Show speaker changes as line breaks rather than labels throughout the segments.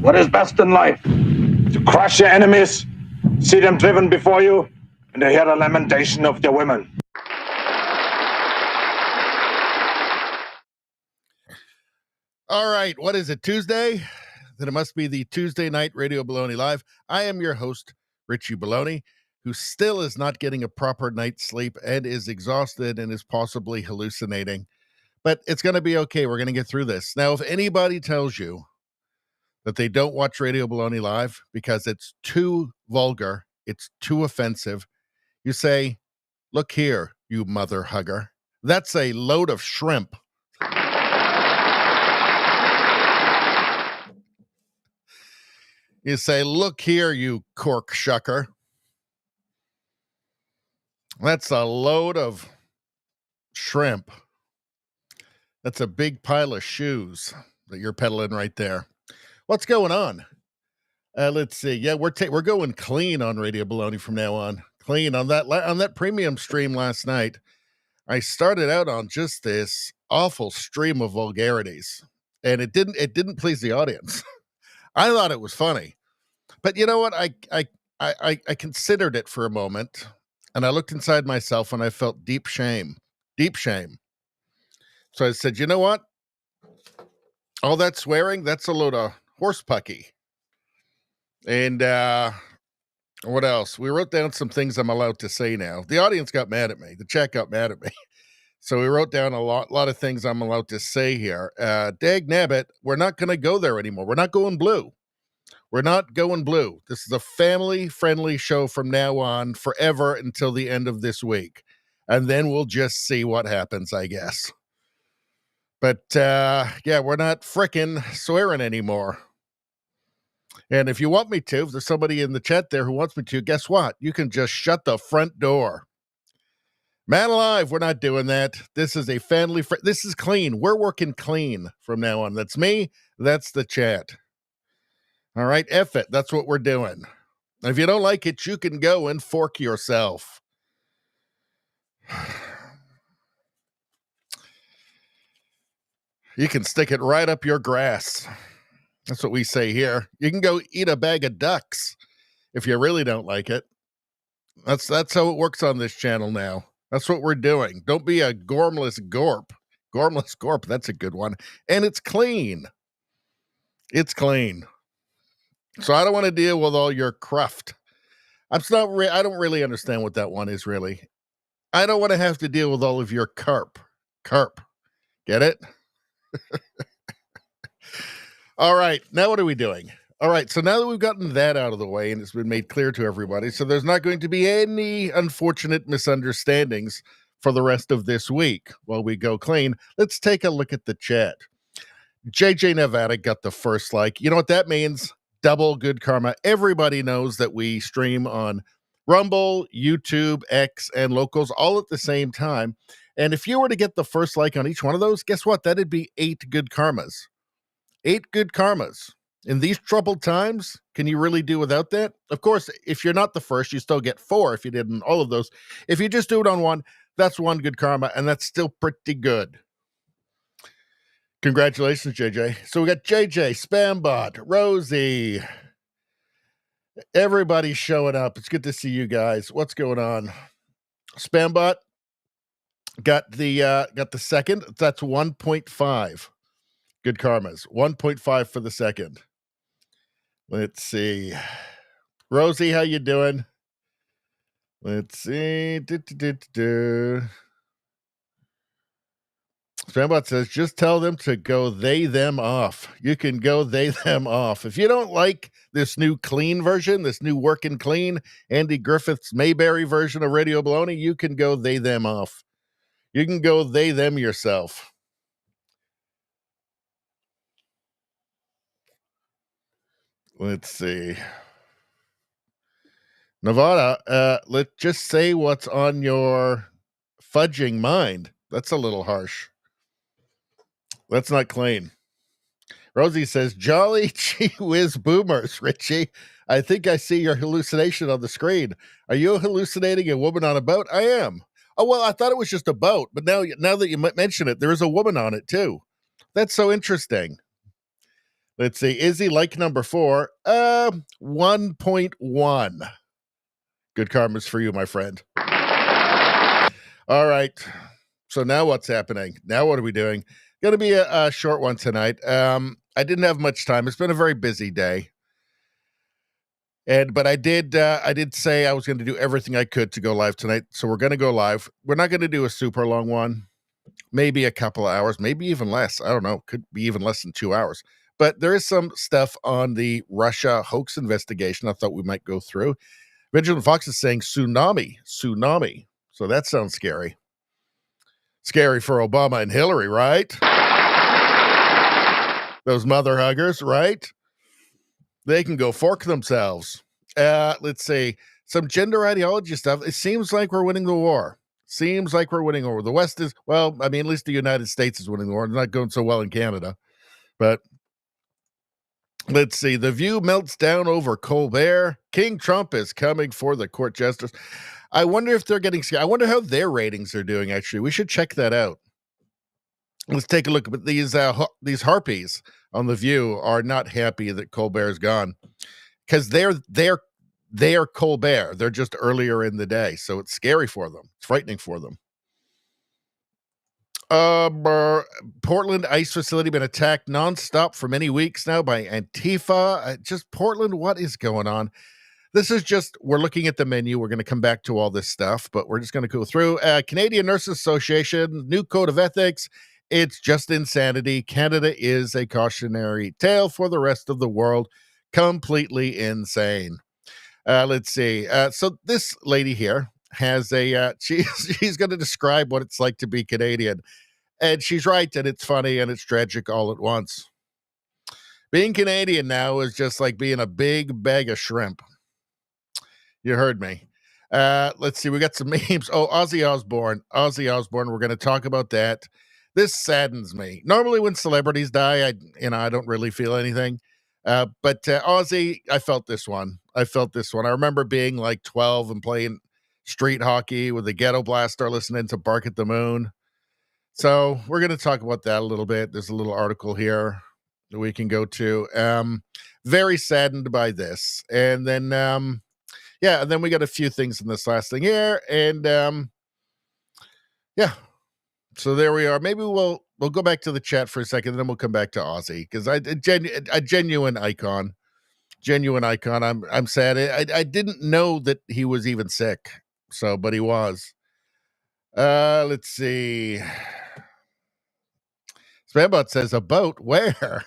What is best in life? To crush your enemies, see them driven before you, and to hear the lamentation of their women.
All right, what is it, Tuesday? Then it must be the Tuesday night Radio Baloney Live. I am your host, Richie Baloney, who still is not getting a proper night's sleep and is exhausted and is possibly hallucinating. But it's going to be okay. We're going to get through this. Now, if anybody tells you that they don't watch Radio Baloney Live because it's too vulgar, it's too offensive, you say, look here, you mother hugger. That's a load of shrimp. You say, look here, you cork shucker. That's a load of shrimp. That's a big pile of shoes that you're peddling right there. What's going on? Let's see. Yeah, we're going clean on Radio Baloney from now on. Clean on that premium stream last night. I started out on just this awful stream of vulgarities, and it didn't please the audience. I thought it was funny, but you know what? I considered it for a moment, and I looked inside myself, and I felt deep shame. So I said, you know what? All that swearing, that's a load of horse pucky. And what else? We wrote down some things I'm allowed to say now. The audience got mad at me. The chat got mad at me. So we wrote down a lot of things I'm allowed to say here. Dag nabbit, we're not going to go there anymore. We're not going blue. We're not going blue. This is a family-friendly show from now on, forever until the end of this week. And then we'll just see what happens, I guess. But, yeah, we're not frickin' swearing anymore. And if you want me to, if there's somebody in the chat there who wants me to, guess what? You can just shut the front door. Man alive, we're not doing that. This is a family this is clean. We're working clean from now on. That's me. That's the chat. All right, F it. That's what we're doing. And if you don't like it, you can go and fork yourself. You can stick it right up your grass. That's what we say here. You can go eat a bag of ducks if you really don't like it. That's how it works on this channel now. That's what we're doing. Don't be a gormless gorp. Gormless gorp, that's a good one. And it's clean. It's clean. So I don't want to deal with all your cruft. I don't really understand what that one is, really. I don't want to have to deal with all of your carp. Get it? All right, now what are we doing? All right, so now that we've gotten that out of the way and it's been made clear to everybody, so there's not going to be any unfortunate misunderstandings for the rest of this week while we go clean. Let's take a look at the chat. JJ Nevada got the first like. You know what that means? Double good karma. Everybody knows that we stream on Rumble, YouTube, X, and Locals all at the same time. And if you were to get the first like on each one of those, guess what? That'd be 8 good karmas. 8 good karmas. In these troubled times, can you really do without that? Of course, if you're not the first, you still get 4 if you did in all of those. If you just do it on one, that's 1 good karma, and that's still pretty good. Congratulations, JJ. So we got JJ, Spambot, Rosie. Everybody's showing up. It's good to see you guys. What's going on? Spambot got the second. That's 1.5. Good karmas. 1.5 for the second. Let's see. Rosie, how you doing? Let's see. Spambot says, just tell them to go they, them off. You can go they, them off. If you don't like this new clean version, this new working clean, Andy Griffith's Mayberry version of Radio Baloney, you can go they, them off. You can go they, them yourself. Let's see. Nevada, let's just say what's on your fudging mind. That's a little harsh. That's not clean. Rosie says, jolly gee whiz boomers, Richie. I think I see your hallucination on the screen. Are you hallucinating a woman on a boat? I am. Oh, well, I thought it was just a boat, but now that you mention it, there is a woman on it too. That's so interesting. Let's see. Izzy, like number 4, 1.1. Good karma's for you, my friend. All right. So now what's happening? Now what are we doing? Going to be a short one tonight. I didn't have much time. It's been a very busy day. But I did say I was going to do everything I could to go live tonight. So we're going to go live. We're not going to do a super long one. Maybe a couple of hours, maybe even less. I don't know. Could be even less than 2 hours. But there is some stuff on the Russia hoax investigation I thought we might go through. Vigilant Fox is saying tsunami. So that sounds scary. Scary for Obama and Hillary, right? Those mother huggers, right? They can go fork themselves. Let's see. Some gender ideology stuff. It seems like we're winning the war. The West is, well, I mean, at least the United States is winning the war. It's not going so well in Canada. But let's see. The View melts down over Colbert. King Trump is coming for the court justice. I wonder if they're getting scared. I wonder how their ratings are doing, actually. We should check that out. Let's take a look at these harpies on The View are not happy that Colbert's gone because they're Colbert. They're just earlier in the day. So it's scary for them. It's frightening for them. Portland ICE facility been attacked nonstop for many weeks now by Antifa. Just Portland, what is going on? This is just, we're looking at the menu. We're going to come back to all this stuff, but we're just going to go through. Canadian Nurses Association, new code of ethics. It's just insanity. Canada is a cautionary tale for the rest of the world. Completely insane. Let's see. So this lady here has she's going to describe what it's like to be Canadian. And she's right, and it's funny, and it's tragic all at once. Being Canadian now is just like being a big bag of shrimp. You heard me. Let's see. We got some memes. Oh, Ozzy Osbourne. We're going to talk about that. This saddens me. Normally when celebrities die, I don't really feel anything. But Ozzy, I felt this one. I remember being like 12 and playing street hockey with the Ghetto Blaster, listening to Bark at the Moon. So we're going to talk about that a little bit. There's a little article here that we can go to. Very saddened by this. And then, and then we got a few things in this last thing here. And so there we are. Maybe we'll go back to the chat for a second, and then we'll come back to Ozzy because a genuine icon. I'm sad. I didn't know that he was even sick. So, but he was. Let's see. Spambot says a boat. Where?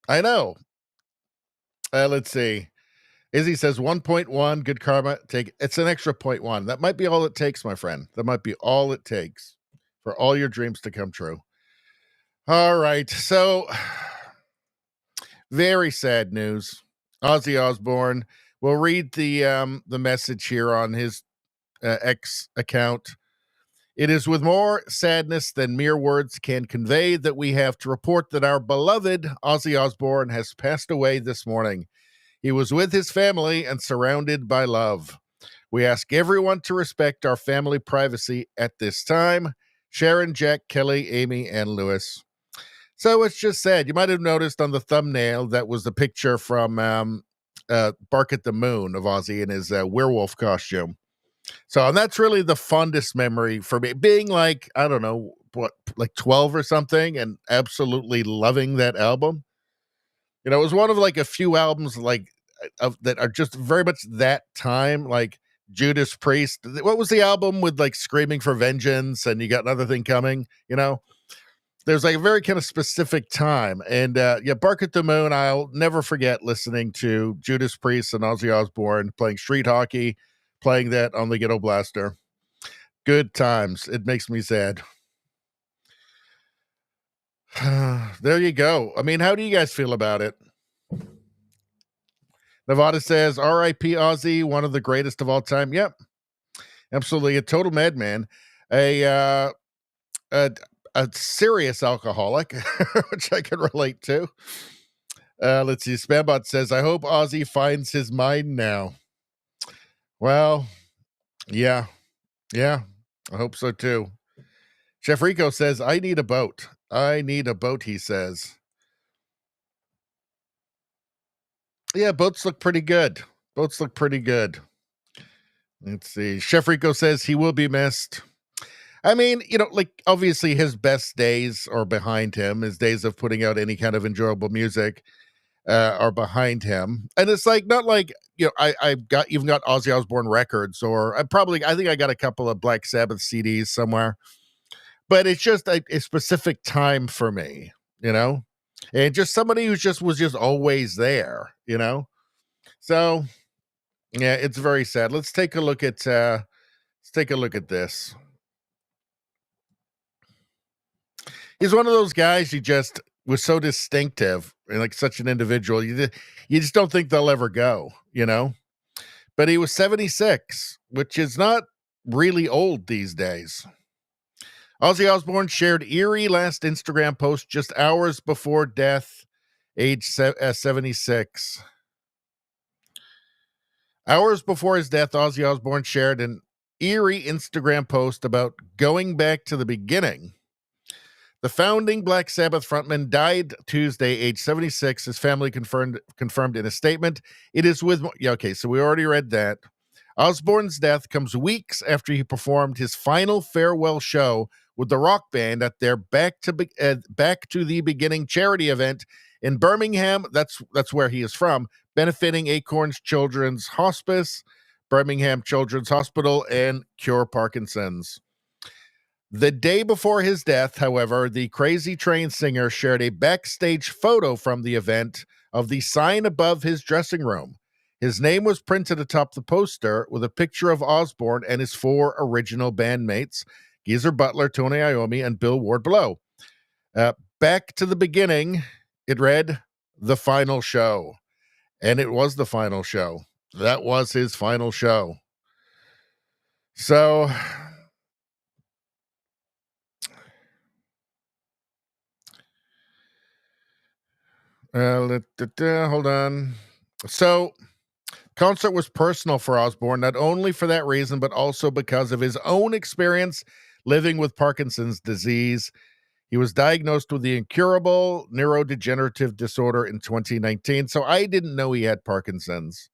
I know. Let's see. Izzy says 1.1, good karma. Take it's an extra 0.1. That might be all it takes, my friend. That might be all it takes for all your dreams to come true. All right. So very sad news. Ozzy Osbourne. We'll read the message here on his X account. It is with more sadness than mere words can convey that we have to report that our beloved Ozzy Osbourne has passed away this morning. He was with his family and surrounded by love. We ask everyone to respect our family privacy at this time. Sharon, Jack, Kelly, Amy, and Lewis. So it's just sad. You might have noticed on the thumbnail that was the picture from Bark at the Moon of Ozzy in his werewolf costume. So, and that's really the fondest memory for me, being like, I don't know, what, like 12 or something, and absolutely loving that album. You know, it was one of like a few albums like that are just very much that time, like Judas Priest. What was the album with like Screaming for Vengeance and You Got Another Thing Coming? You know, there's like a very kind of specific time. And yeah, Bark at the Moon, I'll never forget listening to Judas Priest and Ozzy Osbourne playing street hockey, playing that on the Ghetto Blaster. Good times. It makes me sad. There you go. I mean, how do you guys feel about it? Nevada says, R.I.P. Ozzy, one of the greatest of all time. Yep, absolutely. A total madman. A serious alcoholic, which I can relate to. Let's see. Spambot says, I hope Ozzy finds his mind now. Well, yeah, I hope so too. Chef Rico says, I need a boat. I need a boat, he says. Yeah, boats look pretty good. Boats look pretty good. Let's see. Chef Rico says he will be missed. I mean, you know, like obviously his best days are behind him. His days of putting out any kind of enjoyable music are behind him. And it's like, not like, you know, I've got even got Ozzy Osbourne records, or I think I got a couple of Black Sabbath CDs somewhere, but it's just a specific time for me, you know, and just somebody who was just always there, you know? So yeah, it's very sad. Let's take a look at this. He's one of those guys you just was so distinctive and like such an individual. You just don't think they'll ever go, you know? But he was 76, which is not really old these days. Ozzy Osbourne shared eerie last Instagram post just hours before death, age 76. Hours before his death, Ozzy Osbourne shared an eerie Instagram post about going back to the beginning. The founding Black Sabbath frontman died Tuesday, age 76. His family confirmed in a statement. It is with... Yeah, okay, so we already read that. Osbourne's death comes weeks after he performed his final farewell show with the rock band at their Back to the Beginning charity event in Birmingham. That's where he is from, benefiting Acorns Children's Hospice, Birmingham Children's Hospital, and Cure Parkinson's. The day before his death, however, the Crazy Train singer shared a backstage photo from the event of the sign above his dressing room. His name was printed atop the poster with a picture of Osbourne and his 4 original bandmates, Geezer Butler, Tony Iommi, and Bill Ward below. Back to the beginning, it read, the final show. And it was the final show. That was his final show. So... hold on. So, concert was personal for Osbourne, not only for that reason, but also because of his own experience living with Parkinson's disease. He was diagnosed with the incurable neurodegenerative disorder in 2019. So I didn't know he had Parkinson's.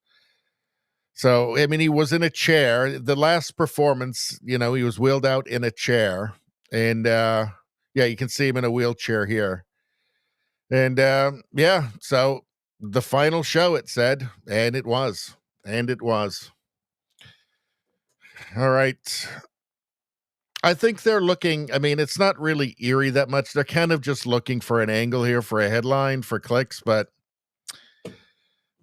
So, I mean, he was in a chair. The last performance, you know, he was wheeled out in a chair. And yeah, you can see him in a wheelchair here. And yeah, so the final show, it said, and it was. All right. I think they're looking, I mean, it's not really eerie that much. They're kind of just looking for an angle here for a headline for clicks, but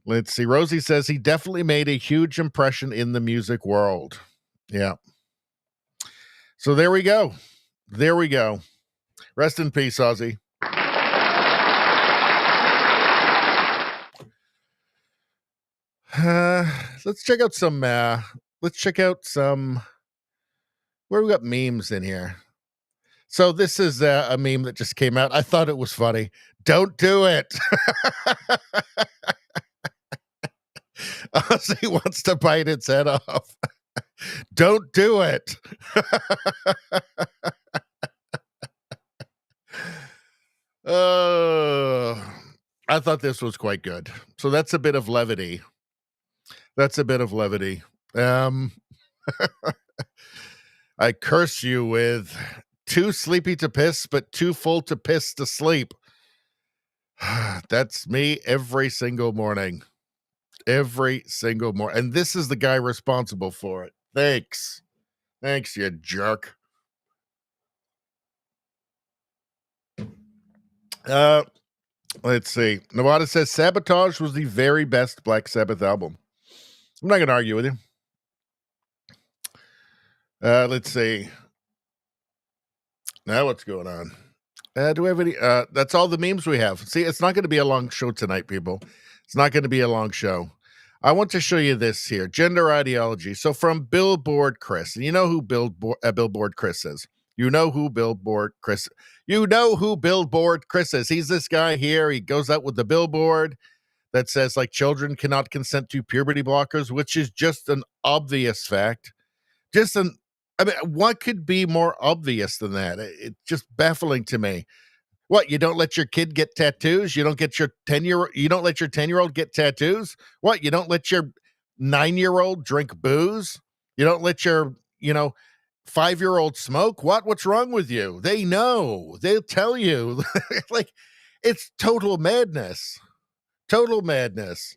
Let's see. Rosie says he definitely made a huge impression in the music world. Yeah. So there we go. There we go. Rest in peace, Ozzy. Let's check out some. Where we got memes in here. So this is a meme that just came out. I thought it was funny. Don't do it. Ozzy wants to bite its head off. Don't do it. I thought this was quite good. So that's a bit of levity. I curse you with too sleepy to piss, but too full to piss to sleep. That's me every single morning. Every single morning. And this is the guy responsible for it. Thanks. Thanks, you jerk. Let's see. Nevada says Sabotage was the very best Black Sabbath album. I'm not going to argue with you. Let's see. Now what's going on? Do we have any? That's all the memes we have. See, it's not going to be a long show tonight, people. It's not going to be a long show. I want to show you this here. Gender ideology. So from Billboard Chris. And you know who Billboard Chris is. You know who Billboard Chris is. He's this guy here. He goes out with the billboard that says, like, children cannot consent to puberty blockers, which is just an obvious fact. What could be more obvious than that? It's just baffling to me. What, you don't let your kid get tattoos? You don't let your 10-year-old get tattoos? What, you don't let your 9-year-old drink booze? You don't let your, 5-year-old smoke? What's wrong with you? They know. They'll tell you. Like, it's total madness. Total madness.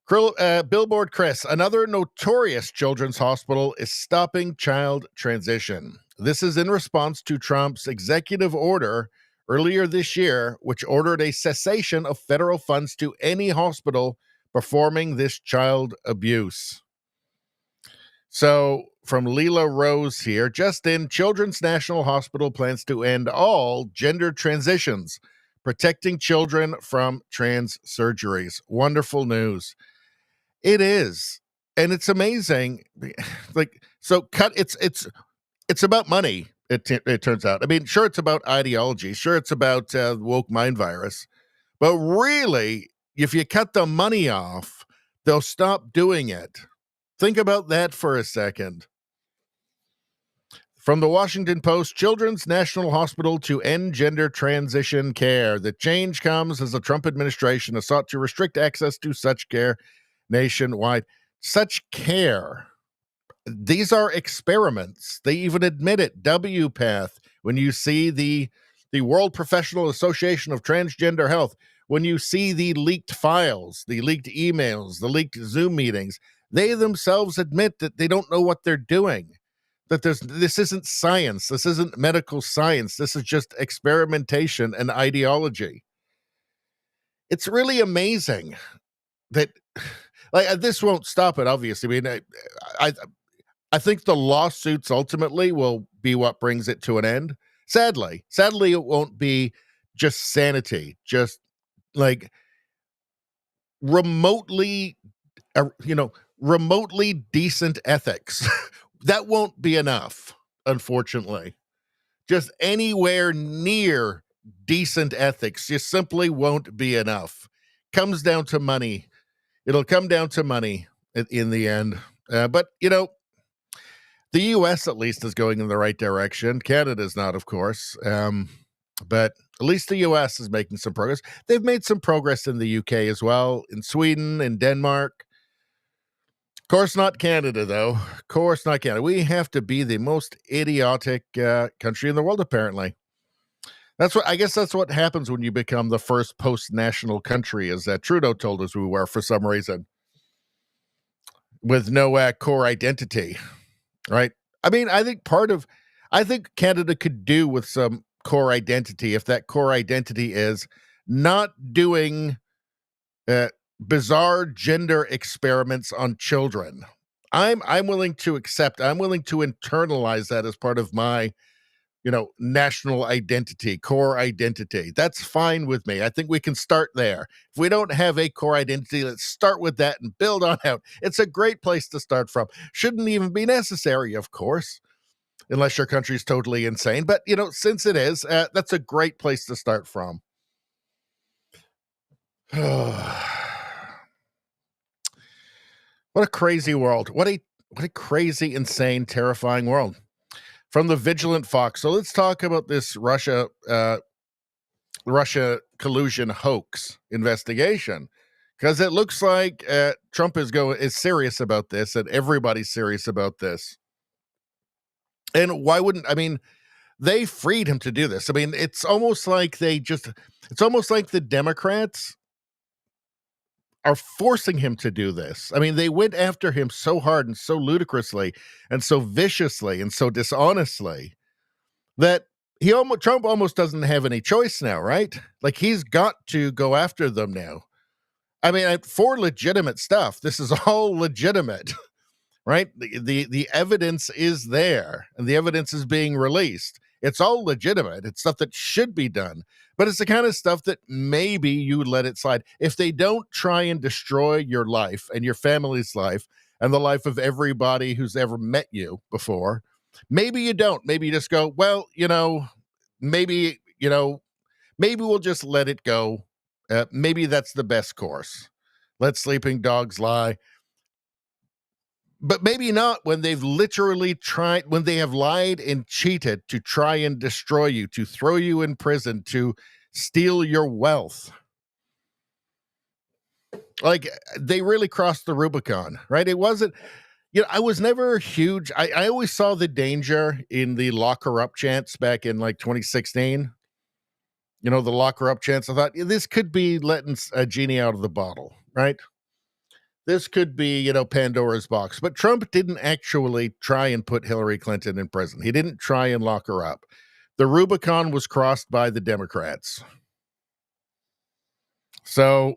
Billboard Chris, another notorious children's hospital is stopping child transition. This is in response to Trump's executive order earlier this year, which ordered a cessation of federal funds to any hospital performing this child abuse. So, from Leela Rose here, just in, Children's National Hospital plans to end all gender transitions, protecting children from trans surgeries. Wonderful news. It is, and it's amazing. Like, so it's about money. It turns out. I mean, sure, it's about ideology. Sure, it's about woke mind virus. But really, if you cut the money off, they'll stop doing it. Think about that for a second. From the Washington Post, Children's National Hospital to end gender transition care. The change comes as the Trump administration has sought to restrict access to such care nationwide. Such care. These are experiments. They even admit it. WPATH. When you see the World Professional Association of Transgender Health, when you see the leaked files, the leaked emails, the leaked Zoom meetings, they themselves admit that they don't know what they're doing. That this isn't science. This isn't medical science. This is just experimentation and ideology. It's really amazing that, like, this won't stop it, obviously. I mean, I think the lawsuits ultimately will be what brings it to an end. Sadly, it won't be just sanity, just like remotely decent ethics. That won't be enough, unfortunately. Just anywhere near decent ethics just simply won't be enough. Comes down to money. It'll come down to money in the end. But, the U.S. at least is going in the right direction. Canada's not, of course. But at least the U.S. is making some progress. They've made some progress in the U.K. as well, in Sweden, in Denmark. Of course, not Canada, though. Of course, not Canada. We have to be the most idiotic country in the world, apparently. I guess that's what happens when you become the first post-national country, as Trudeau told us we were for some reason, with no core identity, right? I mean, I think Canada could do with some core identity if that core identity is not doing bizarre gender experiments on children. I'm willing to accept, I'm willing to internalize that as part of my, national identity, core identity. That's fine with me. I think we can start there. If we don't have a core identity, let's start with that and build on out. It's a great place to start from. Shouldn't even be necessary, of course, unless your country's totally insane. But, since it is, that's a great place to start from. What a crazy world. What a crazy, insane, terrifying world. From the Vigilant Fox. So let's talk about this Russia collusion hoax investigation, because it looks like Trump is serious about this, and everybody's serious about this. And why wouldn't, they freed him to do this. It's almost like the Democrats are forcing him to do this. They went after him so hard and so ludicrously and so viciously and so dishonestly that Trump almost doesn't have any choice now, right? Like, he's got to go after them now. For legitimate stuff. This is all legitimate, right? The evidence is there, and the evidence is being released. It's all legitimate. It's stuff that should be done. But it's the kind of stuff that maybe you let it slide. If they don't try and destroy your life and your family's life and the life of everybody who's ever met you before, maybe you don't. Maybe you just go, well, maybe we'll just let it go. Maybe that's the best course. Let sleeping dogs lie. But maybe not when they've literally tried, when they have lied and cheated to try and destroy you, to throw you in prison, to steal your wealth. Like, they really crossed the Rubicon, right? It wasn't, I was never huge. I always saw the danger in the lock her up chants back in like 2016. The lock her up chants. I thought, this could be letting a genie out of the bottle, right? This could be, Pandora's box. But Trump didn't actually try and put Hillary Clinton in prison. He didn't try and lock her up. The Rubicon was crossed by the Democrats. So,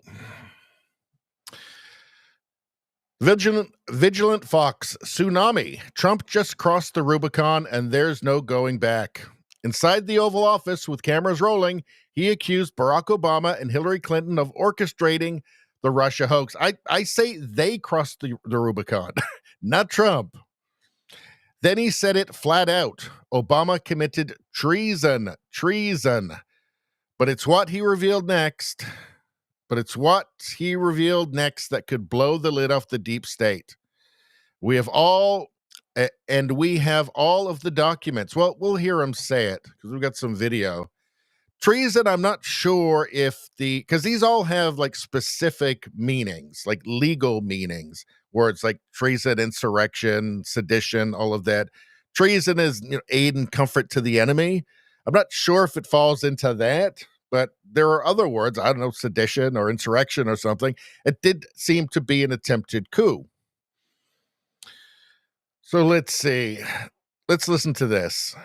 Vigilant Fox, tsunami. Trump just crossed the Rubicon and there's no going back. Inside the Oval Office with cameras rolling, he accused Barack Obama and Hillary Clinton of orchestrating the Russia hoax. I say they crossed the Rubicon, not Trump. Then he said it flat out. Obama committed treason. But it's what he revealed next. That could blow the lid off the deep state. We have all of the documents. Well, we'll hear him say it because we've got some video. Treason, I'm not sure if because these all have like specific meanings, like legal meanings, words like treason, insurrection, sedition, all of that. Treason is aid and comfort to the enemy. I'm not sure if it falls into that, but there are other words, I don't know, sedition or insurrection or something. It did seem to be an attempted coup. So let's see. Let's listen to this.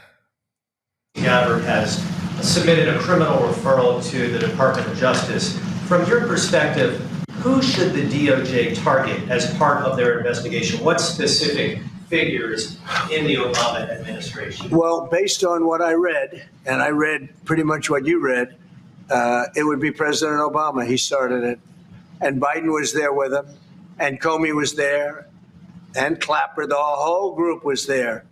Gabbard has submitted a criminal referral to the Department of Justice. From your perspective, who should the DOJ target as part of their investigation? What specific figures in the Obama administration?
Well, based on what I read, and I read pretty much what you read, it would be President Obama. He started it. And Biden was there with him, and Comey was there, and Clapper, the whole group was there.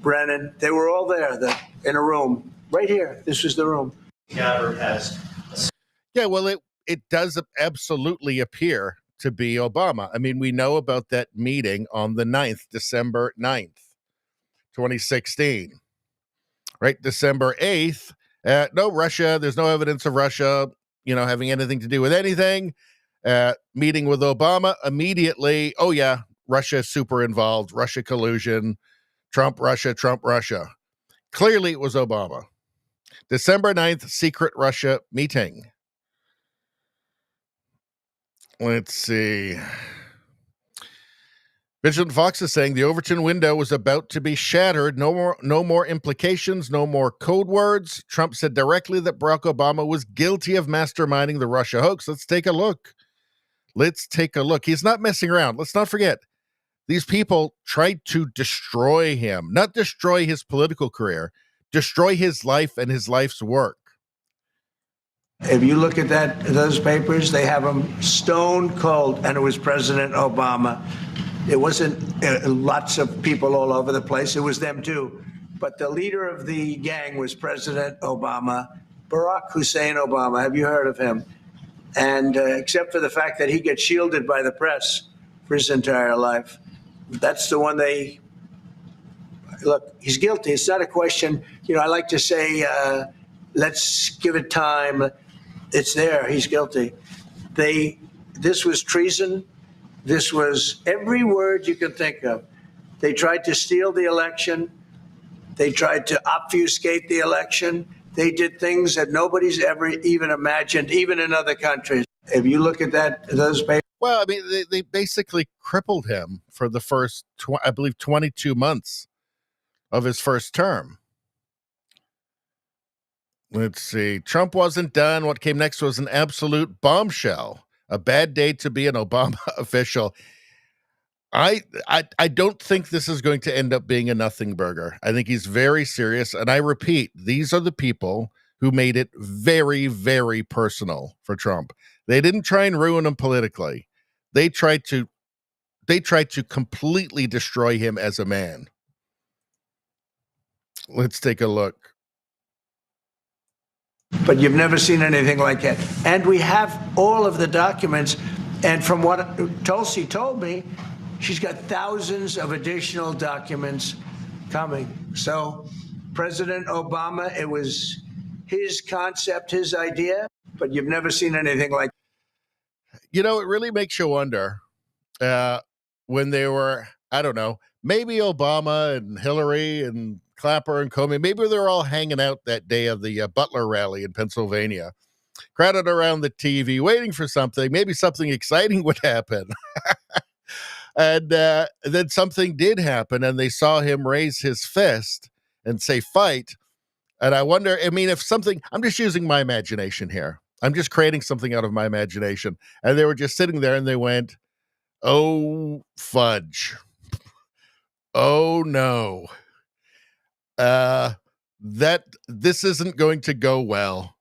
Brennan, they were all there in a room. Right here. This was the room.
Gabbard has.
Yeah, well, it does absolutely appear to be Obama. We know about that meeting on the 9th, December 9th, 2016. Right? December 8th. No, Russia. There's no evidence of Russia, having anything to do with anything. Meeting with Obama immediately. Oh, yeah. Russia super involved. Russia collusion. Trump, Russia. Clearly, it was Obama. December 9th, secret Russia meeting. Let's see. Vigilant Fox is saying the Overton window was about to be shattered. No more implications, no more code words. Trump said directly that Barack Obama was guilty of masterminding the Russia hoax. Let's take a look. Let's take a look. He's not messing around. Let's not forget, these people tried to destroy him, not destroy his political career, destroy his life and his life's work.
If you look at those papers, they have him stone cold, and it was President Obama. It wasn't lots of people all over the place. It was them too. But the leader of the gang was President Obama, Barack Hussein Obama. Have you heard of him? And except for the fact that he gets shielded by the press for his entire life, that's the one they look. He's guilty. It's not a question. I like to say, let's give it time. It's there. He's guilty. This was treason. This was every word you can think of. They tried to steal the election. They tried to obfuscate the election. They did things that nobody's ever even imagined, even in other countries. If you look at those papers.
Well, I mean, they basically crippled him for the first, I believe, 22 months of his first term. Let's see. Trump wasn't done. What came next was an absolute bombshell. A bad day to be an Obama official. I don't think this is going to end up being a nothing burger. I think he's very serious. And I repeat, these are the people who made it very, very personal for Trump. They didn't try and ruin him politically. They tried to completely destroy him as a man. Let's take a look.
But you've never seen anything like that. And we have all of the documents. And from what Tulsi told me, she's got thousands of additional documents coming. So President Obama, it was his concept, his idea, but you've never seen anything like that.
It really makes you wonder when they were, I don't know, maybe Obama and Hillary and Clapper and Comey, maybe they were all hanging out that day of the Butler rally in Pennsylvania, crowded around the TV, waiting for something. Maybe something exciting would happen. And then something did happen, and they saw him raise his fist and say, fight. And I wonder, if something, I'm just using my imagination here. I'm just creating something out of my imagination. And they were just sitting there and they went, oh, fudge. Oh, no. This isn't going to go well.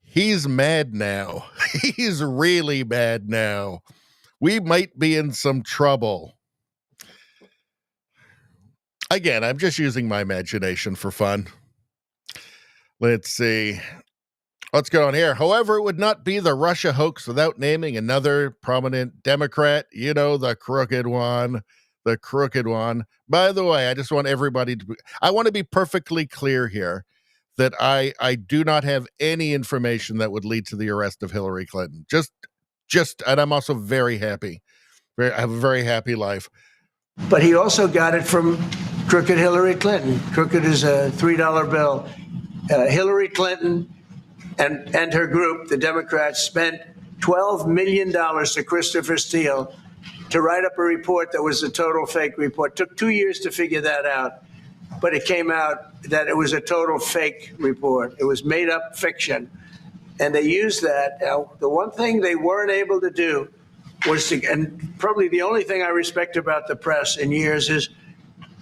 He's mad now. He's really mad now. We might be in some trouble. Again, I'm just using my imagination for fun. Let's see. What's going on here? However, it would not be the Russia hoax without naming another prominent Democrat. The crooked one. The crooked one. By the way, I just want everybody I want to be perfectly clear here that I do not have any information that would lead to the arrest of Hillary Clinton. And I'm also very happy. I have a very happy life.
But he also got it from crooked Hillary Clinton. Crooked is a $3 bill. Hillary Clinton and her group, the Democrats, spent $12 million to Christopher Steele to write up a report that was a total fake report. Took 2 years to figure that out, but it came out that it was a total fake report. It was made up fiction. And they used that. Now, the one thing they weren't able to do was and probably the only thing I respect about the press in years is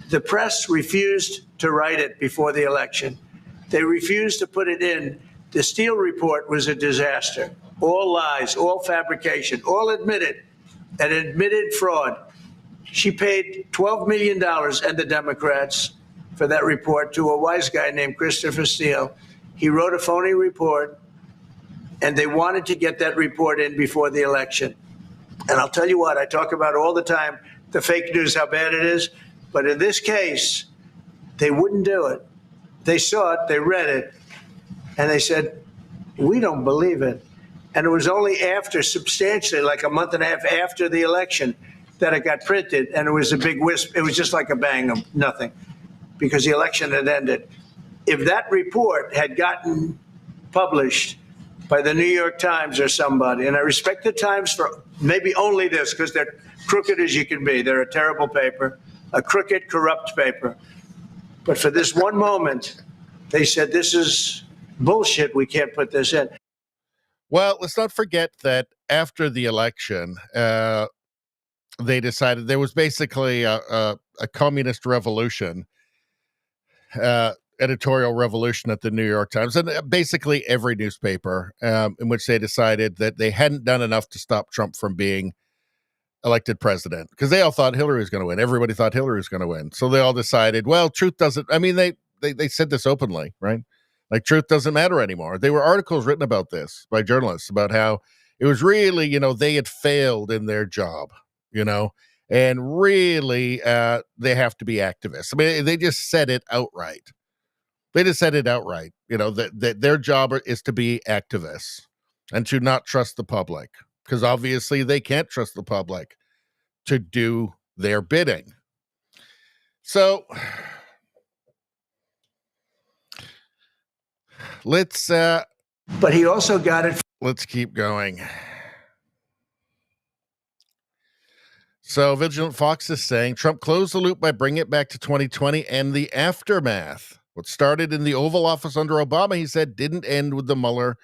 the press refused to write it before the election. They refused to put it in. The Steele report was a disaster. All lies, all fabrication, all admitted. An admitted fraud. She paid $12 million and the Democrats for that report to a wise guy named Christopher Steele. He wrote a phony report, and they wanted to get that report in before the election. And I'll tell you what, I talk about all the time, the fake news, how bad it is. But in this case, they wouldn't do it. They saw it, they read it, and they said, we don't believe it. And it was only after, substantially, like a month and a half after the election, that it got printed. And it was a big wisp. It was just like a bang of nothing, because the election had ended. If that report had gotten published by the New York Times or somebody, and I respect the Times for maybe only this, because they're crooked as you can be. They're a terrible paper, a crooked, corrupt paper. But for this one moment, they said, this is bullshit. We can't put this in.
Well, let's not forget that after the election, they decided there was basically a communist revolution, editorial revolution at the New York Times, and basically every newspaper, in which they decided that they hadn't done enough to stop Trump from being elected president, because they all thought Hillary was going to win. Everybody thought Hillary was going to win. So they all decided, well, truth doesn't, I mean, they said this openly, right? Like, truth doesn't matter anymore. There were articles written about this by journalists about how it was really, they had failed in their job, and really they have to be activists. I mean, they just said it outright. That their job is to be activists and to not trust the public, because obviously they can't trust the public to do their bidding. So let's
But he also got it.
let's keep going. So Vigilant Fox is saying Trump closed the loop by bringing it back to 2020 and the aftermath. What started in the Oval Office under Obama, he said, didn't end with the Mueller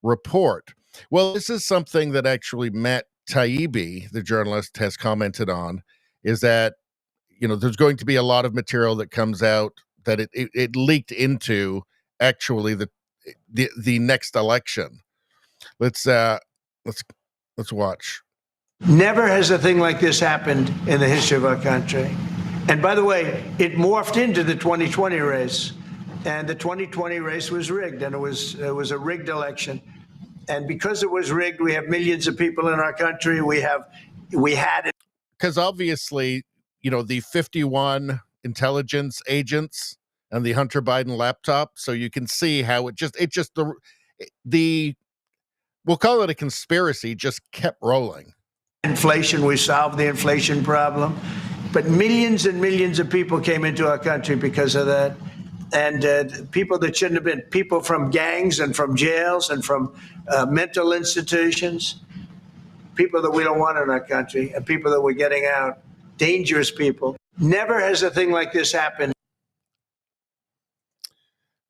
report. Well, this is something that actually Matt Taibbi, the journalist, has commented on, is that, there's going to be a lot of material that comes out that it leaked into actually the next election. Let's watch.
Never has a thing like this happened in the history of our country. And by the way, it morphed into the 2020 race. And the 2020 race was rigged, and it was a rigged election. And because it was rigged, we have millions of people in our country. We had it.
Because obviously, the 51 intelligence agents and the Hunter Biden laptop. So you can see how the we'll call it a conspiracy, just kept rolling.
Inflation, we solved the inflation problem. But millions and millions of people came into our country because of that. And people that shouldn't have been, people from gangs and from jails and from mental institutions, people that we don't want in our country, and people that we're getting out, dangerous people. Never has a thing like this happened.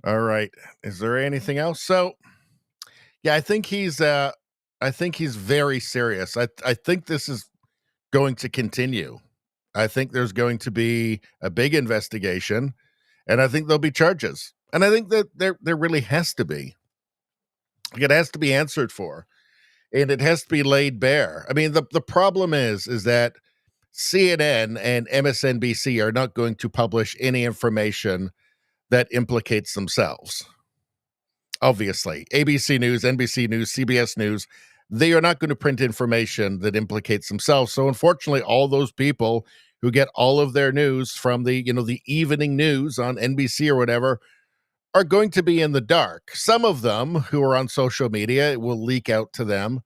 All right. Is there anything else? So, yeah, I think he's very serious. I think this is going to continue. I think there's going to be a big investigation, and I think there'll be charges. And I think that there really has to be. It has to be answered for, and it has to be laid bare. I mean, the problem is that CNN and MSNBC are not going to publish any information that implicates themselves. Obviously, ABC News, NBC News, CBS News, they are not going to print information that implicates themselves. So unfortunately, all those people who get all of their news from the evening news on NBC or whatever are going to be in the dark. Some of them who are on social media, it will leak out to them,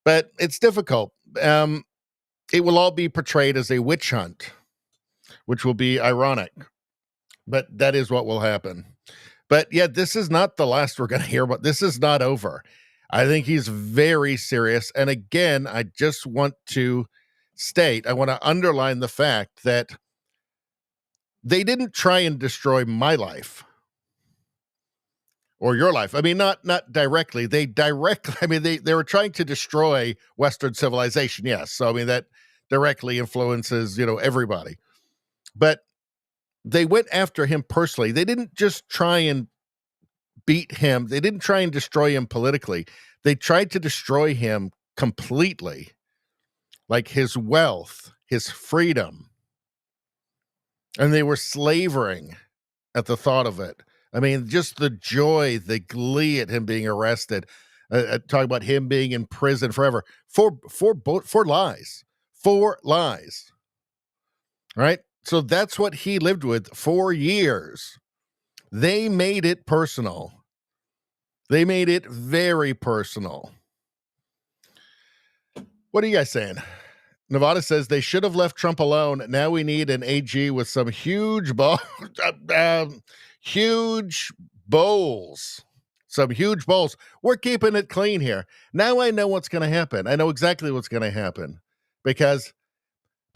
but it's difficult. It will all be portrayed as a witch hunt, which will be ironic, but that is what will happen. But yeah, this is not the last we're going to hear about. This is not over. I think he's very serious. And again, I just want to state, I want to underline the fact that they didn't try and destroy my life or your life. I mean, not directly. They were trying to destroy Western civilization. Yes. So, I mean, that directly influences, everybody. But they went after him personally. They didn't just try and beat him. They didn't try and destroy him politically. They tried to destroy him completely, like his wealth, his freedom. And they were slavering at the thought of it. I mean, just the joy, the glee at him being arrested, talking about him being in prison forever for lies, right? So that's what he lived with 4 years. They made it personal. They made it very personal. What are you guys saying? Nevada says they should have left Trump alone. Now we need an AG with some huge huge bowls. Some huge bowls. We're keeping it clean here. Now I know what's going to happen. I know exactly what's going to happen because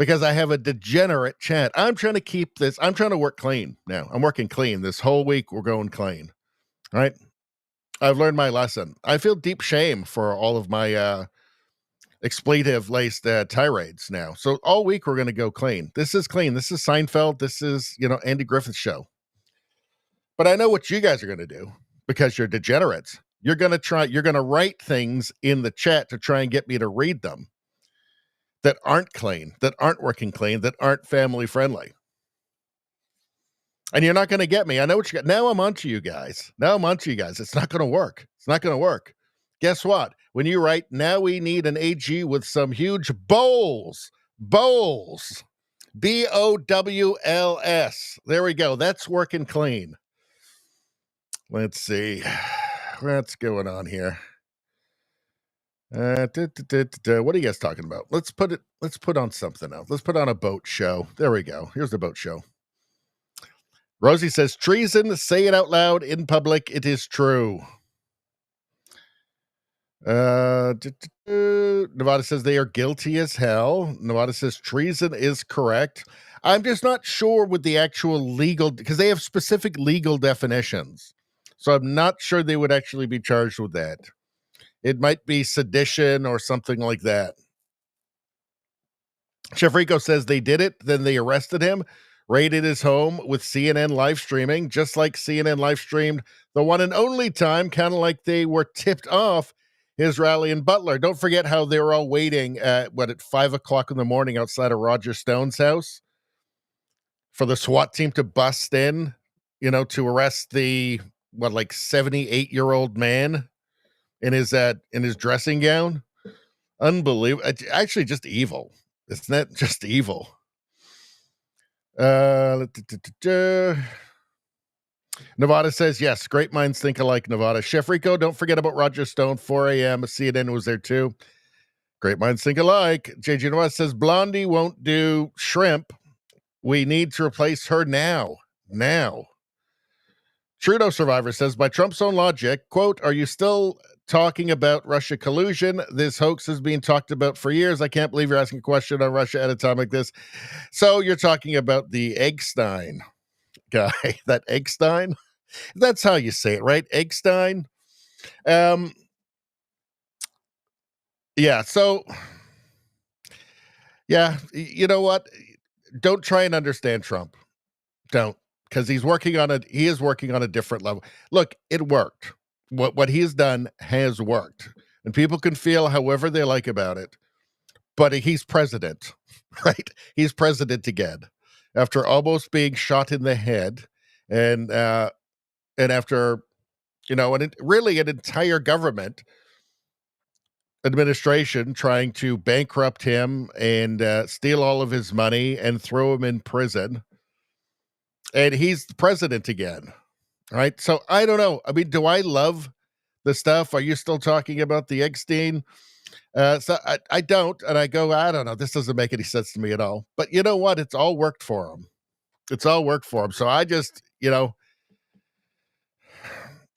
I have a degenerate chat. I'm trying to keep this. I'm trying to work clean now. I'm working clean. This whole week we're going clean. All right. I've learned my lesson. I feel deep shame for all of my expletive-laced tirades now. So all week we're going to go clean. This is clean. This is Seinfeld. This is, Andy Griffith's show. But I know what you guys are going to do because you're degenerates. You're going to write things in the chat to try and get me to read them that aren't clean, that aren't working clean, that aren't family friendly. And you're not going to get me. I know what you got. Now I'm onto you guys. It's not going to work. It's not going to work. Guess what? When you write, now we need an AG with some huge bowls. Bowls. BOWLS. There we go. That's working clean. Let's see. What's going on here? What are you guys talking about? Let's put on something else. Let's put on a boat show. There we go. Here's the boat show. Rosie says, treason, say it out loud in public. It is true. Nevada says they are guilty as hell. Nevada says treason is correct. I'm just not sure with the actual legal, because they have specific legal definitions. So I'm not sure they would actually be charged with that. It might be sedition or something like that. Chef Rico says they did it, then they arrested him, raided his home with CNN live streaming, just like CNN live streamed the one and only time, kind of like they were tipped off his rally in Butler. Don't forget how they were all waiting at 5 o'clock in the morning outside of Roger Stone's house for the SWAT team to bust in, to arrest the 78-year-old man in his dressing gown. Unbelievable. Actually, just evil. Isn't that just evil? Nevada says, yes, great minds think alike, Nevada. Chef Rico, don't forget about Roger Stone, 4 a.m. CNN was there too. Great minds think alike. JJ Nevada says, Blondie won't do shrimp. We need to replace her now. Trudeau Survivor says, by Trump's own logic, quote, are you still talking about Russia collusion? This hoax has been talked about for years. I can't believe you're asking a question on Russia at a time like this. So you're talking about the Eggstein guy, that Eggstein? That's how you say it, right? Eggstein? Yeah, so, yeah, you know what? Don't try and understand Trump. Don't, because he is working on a different level. Look, it worked. What he has done has worked. And people can feel however they like about it. But he's president, right? He's president again. After almost being shot in the head and after, really an entire government administration trying to bankrupt him and steal all of his money and throw him in prison. And he's the president again, right? So I don't know. I mean, do I love the stuff? Are you still talking about the Eggstein? So I don't. And I go, I don't know. This doesn't make any sense to me at all. But you know what? It's all worked for him. So I just,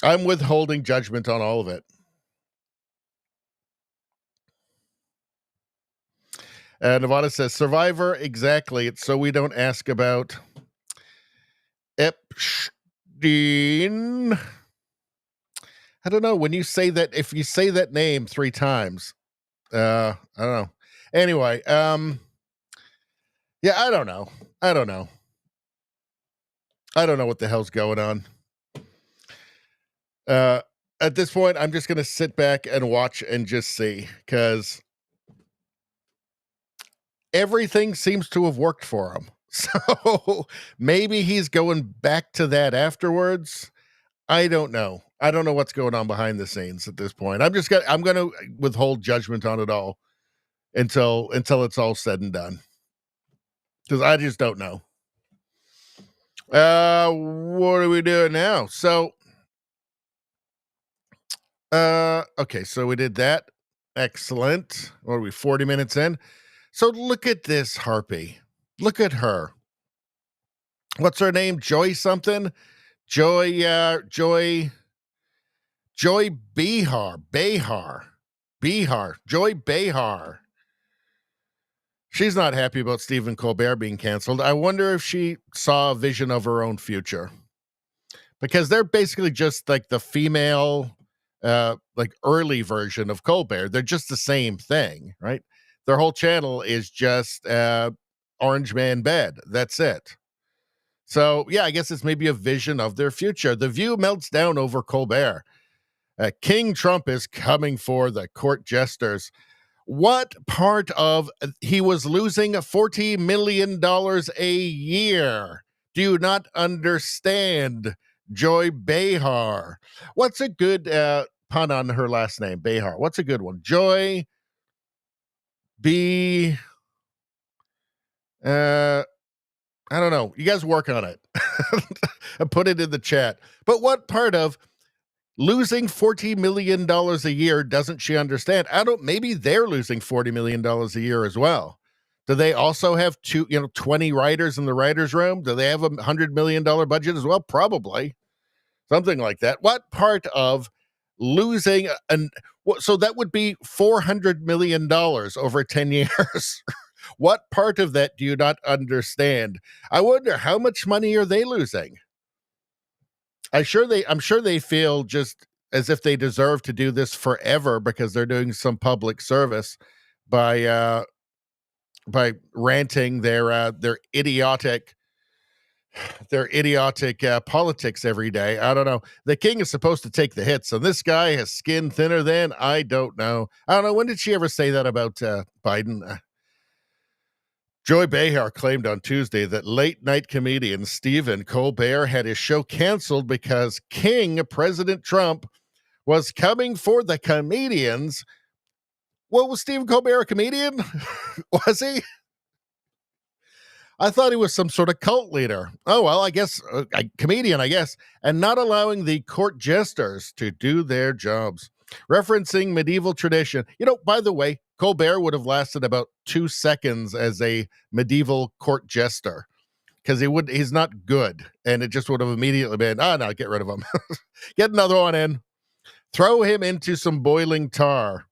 I'm withholding judgment on all of it. Nevada says, Survivor, exactly. It's so we don't ask about Epstein. I don't know. When you say that, if you say that name 3 times, I don't know. Anyway, yeah, I don't know. I don't know what the hell's going on. At this point, I'm just going to sit back and watch and just see, because everything seems to have worked for him. So maybe he's going back to that afterwards. I don't know. I don't know what's going on behind the scenes at this point. I'm going to withhold judgment on it all until it's all said and done, because I just don't know. What are we doing now? So, okay, so we did that. Excellent. What are we, 40 minutes in? So look at this harpy. Look at her. What's her name? Joy something? Joy Behar. Joy Behar. She's not happy about Stephen Colbert being canceled. I wonder if she saw a vision of her own future. Because they're basically just like the female like early version of Colbert. They're just the same thing, right? Their whole channel is just Orange Man Bed. That's it. So, yeah, I guess it's maybe a vision of their future. The View melts down over Colbert. King Trump is coming for the court jesters. What part of he was losing $40 million a year? Do you not understand? Joy Behar. What's a good pun on her last name? Behar. What's a good one? Joy B. I don't know. You guys work on it. And put it in the chat. But what part of losing $40 million a year doesn't she understand? Maybe they're losing $40 million a year as well. Do they also have 20 writers in the writer's room? Do they have $100 million budget as well? Probably. Something like that. What part of losing so that would be $400 million over 10 years. What part of that do you not understand? I wonder how much money are they losing? I'm sure they feel just as if they deserve to do this forever because they're doing some public service by ranting their idiotic politics every day. I don't know. The king is supposed to take the hits, and this guy has skin thinner than I don't know. When did she ever say that about Biden? Joy Behar claimed on Tuesday that late-night comedian Stephen Colbert had his show canceled because President Trump, was coming for the comedians. Well, was Stephen Colbert a comedian? Was he? I thought he was some sort of cult leader. Oh, well, I guess a comedian, I guess, and not allowing the court jesters to do their jobs. Referencing medieval tradition. By the way, Colbert would have lasted about 2 seconds as a medieval court jester because he's not good. And it just would have immediately been, no, get rid of him. Get another one in. Throw him into some boiling tar.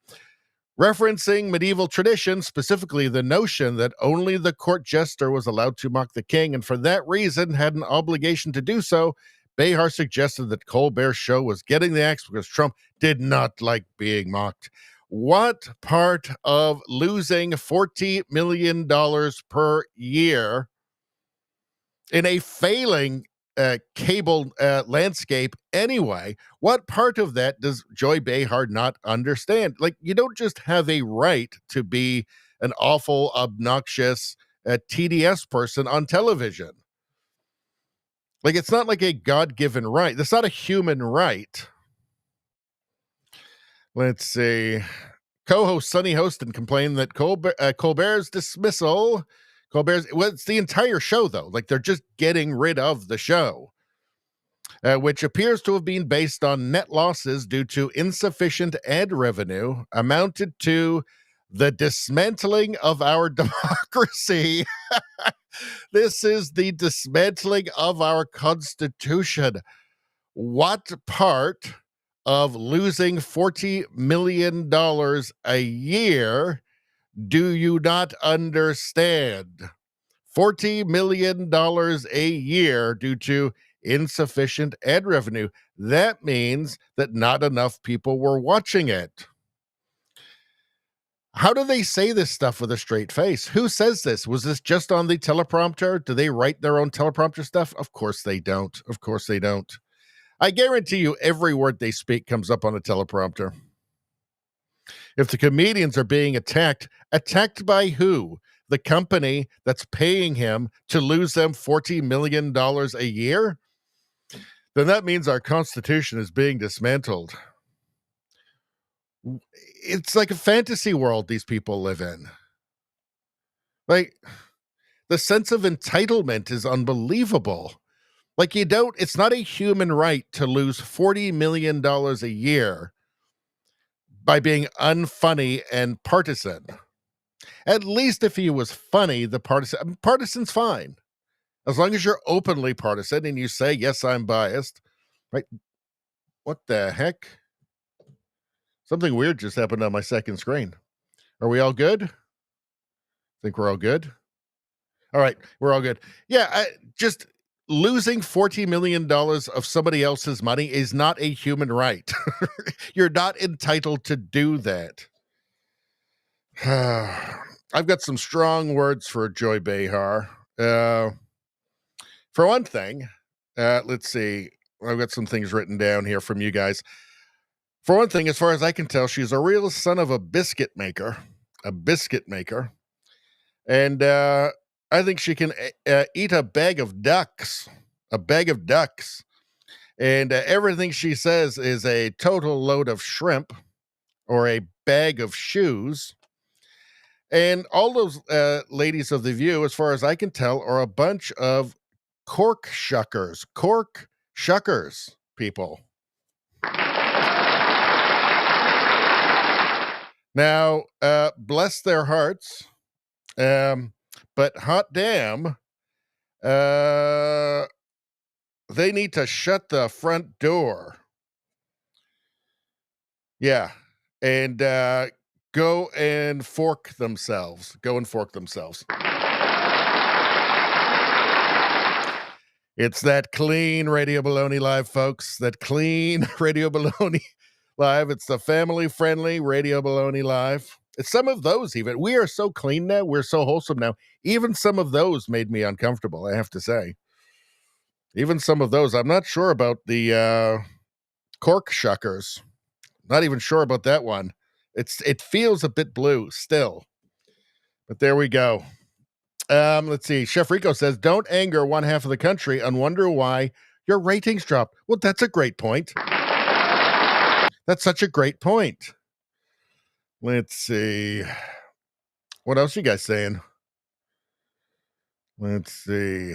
Referencing medieval tradition, specifically the notion that only the court jester was allowed to mock the king, and for that reason had an obligation to do so, Behar suggested that Colbert's show was getting the axe because Trump did not like being mocked. What part of losing $40 million per year in a failing cable landscape anyway, what part of that does Joy Behar not understand? Like, you don't just have a right to be an awful, obnoxious TDS person on television. Like, it's not like a God-given right. That's not a human right. Let's see. Co-host Sonny Hostin complained that Colbert's dismissal. It's the entire show, though. Like, they're just getting rid of the show, which appears to have been based on net losses due to insufficient ad revenue, amounted to the dismantling of our democracy. This is the dismantling of our Constitution. What part of losing $40 million a year do you not understand? $40 million a year due to insufficient ad revenue. That means that not enough people were watching it. How do they say this stuff with a straight face? Who says this? Was this just on the teleprompter? Do they write their own teleprompter stuff? Of course they don't. Of course they don't. I guarantee you every word they speak comes up on a teleprompter. If the comedians are being attacked by who? The company that's paying him to lose them $40 million a year? Then that means our Constitution is being dismantled. It's like a fantasy world these people live in. Like, the sense of entitlement is unbelievable. Like, it's not a human right to lose $40 million a year by being unfunny and partisan. At least if he was funny, partisan's fine. As long as you're openly partisan and you say, yes, I'm biased, right? What the heck? Something weird just happened on my second screen. Are we all good? Think we're all good? All right, we're all good. Yeah, just losing $40 million of somebody else's money is not a human right. You're not entitled to do that. I've got some strong words for Joy Behar. For one thing, let's see. I've got some things written down here from you guys. For one thing, as far as I can tell, she's a real son of a biscuit maker. And I think she can eat a bag of ducks. And everything she says is a total load of shrimp or a bag of shoes. And all those ladies of The View, as far as I can tell, are a bunch of cork shuckers, people. Now, bless their hearts, but hot damn, they need to shut the front door. Yeah, and go and fork themselves. It's that clean Radio Baloney Live, folks. That clean Radio Baloney Live. It's the family-friendly Radio Baloney Live. It's some of those even. We are so clean now. We're so wholesome now. Even some of those made me uncomfortable, I have to say. Even some of those. I'm not sure about the cork shuckers. Not even sure about that one. It feels a bit blue still. But there we go. Let's see. Chef Rico says, don't anger one half of the country and wonder why your ratings drop. Well, that's a great point. That's such a great point. Let's see. What else you guys saying? Let's see.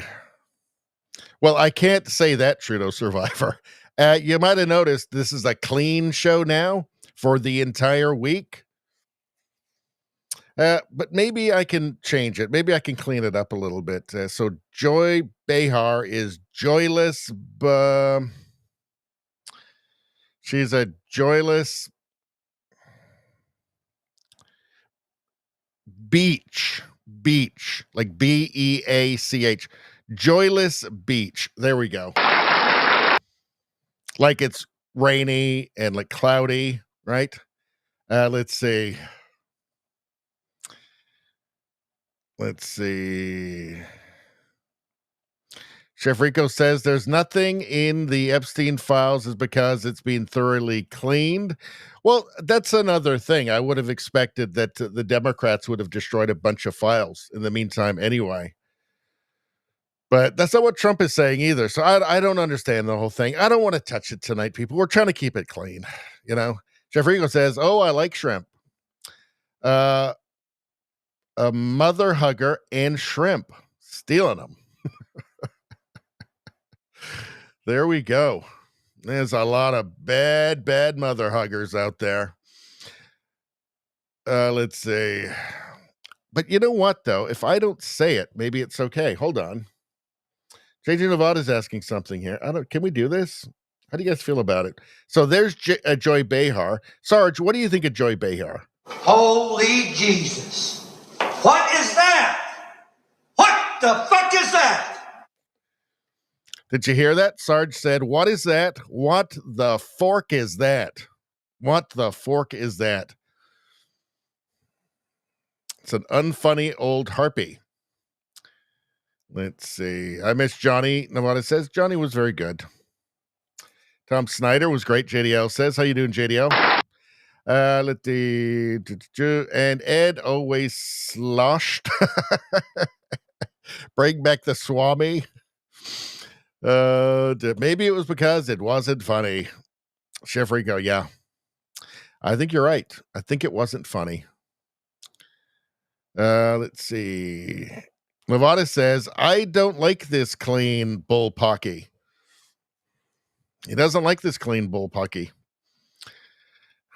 Well, I can't say that, Trudeau Survivor. You might have noticed this is a clean show now for the entire week. But maybe I can change it. Maybe I can clean it up a little bit. So Joy Behar is joyless. She's a joyless beach, like B-E-A-C-H. Joyless beach. There we go. Like it's rainy and like cloudy, right? Let's see. Chef Rico says there's nothing in the Epstein files is because it's been thoroughly cleaned. Well, that's another thing. I would have expected that the Democrats would have destroyed a bunch of files in the meantime anyway. But that's not what Trump is saying either. So I don't understand the whole thing. I don't want to touch it tonight, people. We're trying to keep it clean. You know, Chef Rico says, oh, I like shrimp. A mother hugger and shrimp. Stealing them. There we go. There's a lot of bad mother huggers out there. Let's see. But you know what, though? If I don't say it, maybe it's okay. Hold on. JJ Nevada's asking something here. Can we do this? How do you guys feel about it? So there's Joy Behar. Sarge, what do you think of Joy Behar?
Holy Jesus. What is that? What the fuck is that?
Did you hear that? Sarge said, what is that? What the fork is that? What the fork is that? It's an unfunny old harpy. Let's see. I miss Johnny. Nevada says Johnny was very good. Tom Snyder was great. JDL says, how you doing, JDL? And Ed always sloshed. Bring back the Swami. Maybe it was because it wasn't funny. Chef Rico, yeah. I think you're right. I think it wasn't funny. Let's see. Nevada says, I don't like this clean bullpucky. He doesn't like this clean bullpucky.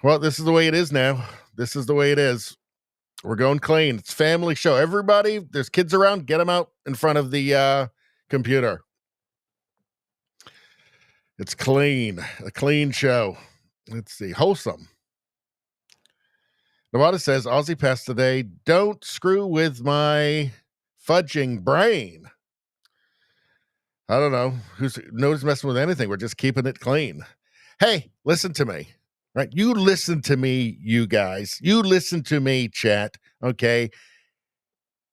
Well, this is the way it is now. This is the way it is. We're going clean. It's family show. Everybody, there's kids around, get them out in front of the computer. It's clean. A clean show. Let's see. Wholesome. Nevada says, Ozzy passed today. Don't screw with my fudging brain. I don't know. Nobody's messing with anything. We're just keeping it clean. Hey, listen to me. Right? You listen to me, you guys. You listen to me, chat. Okay.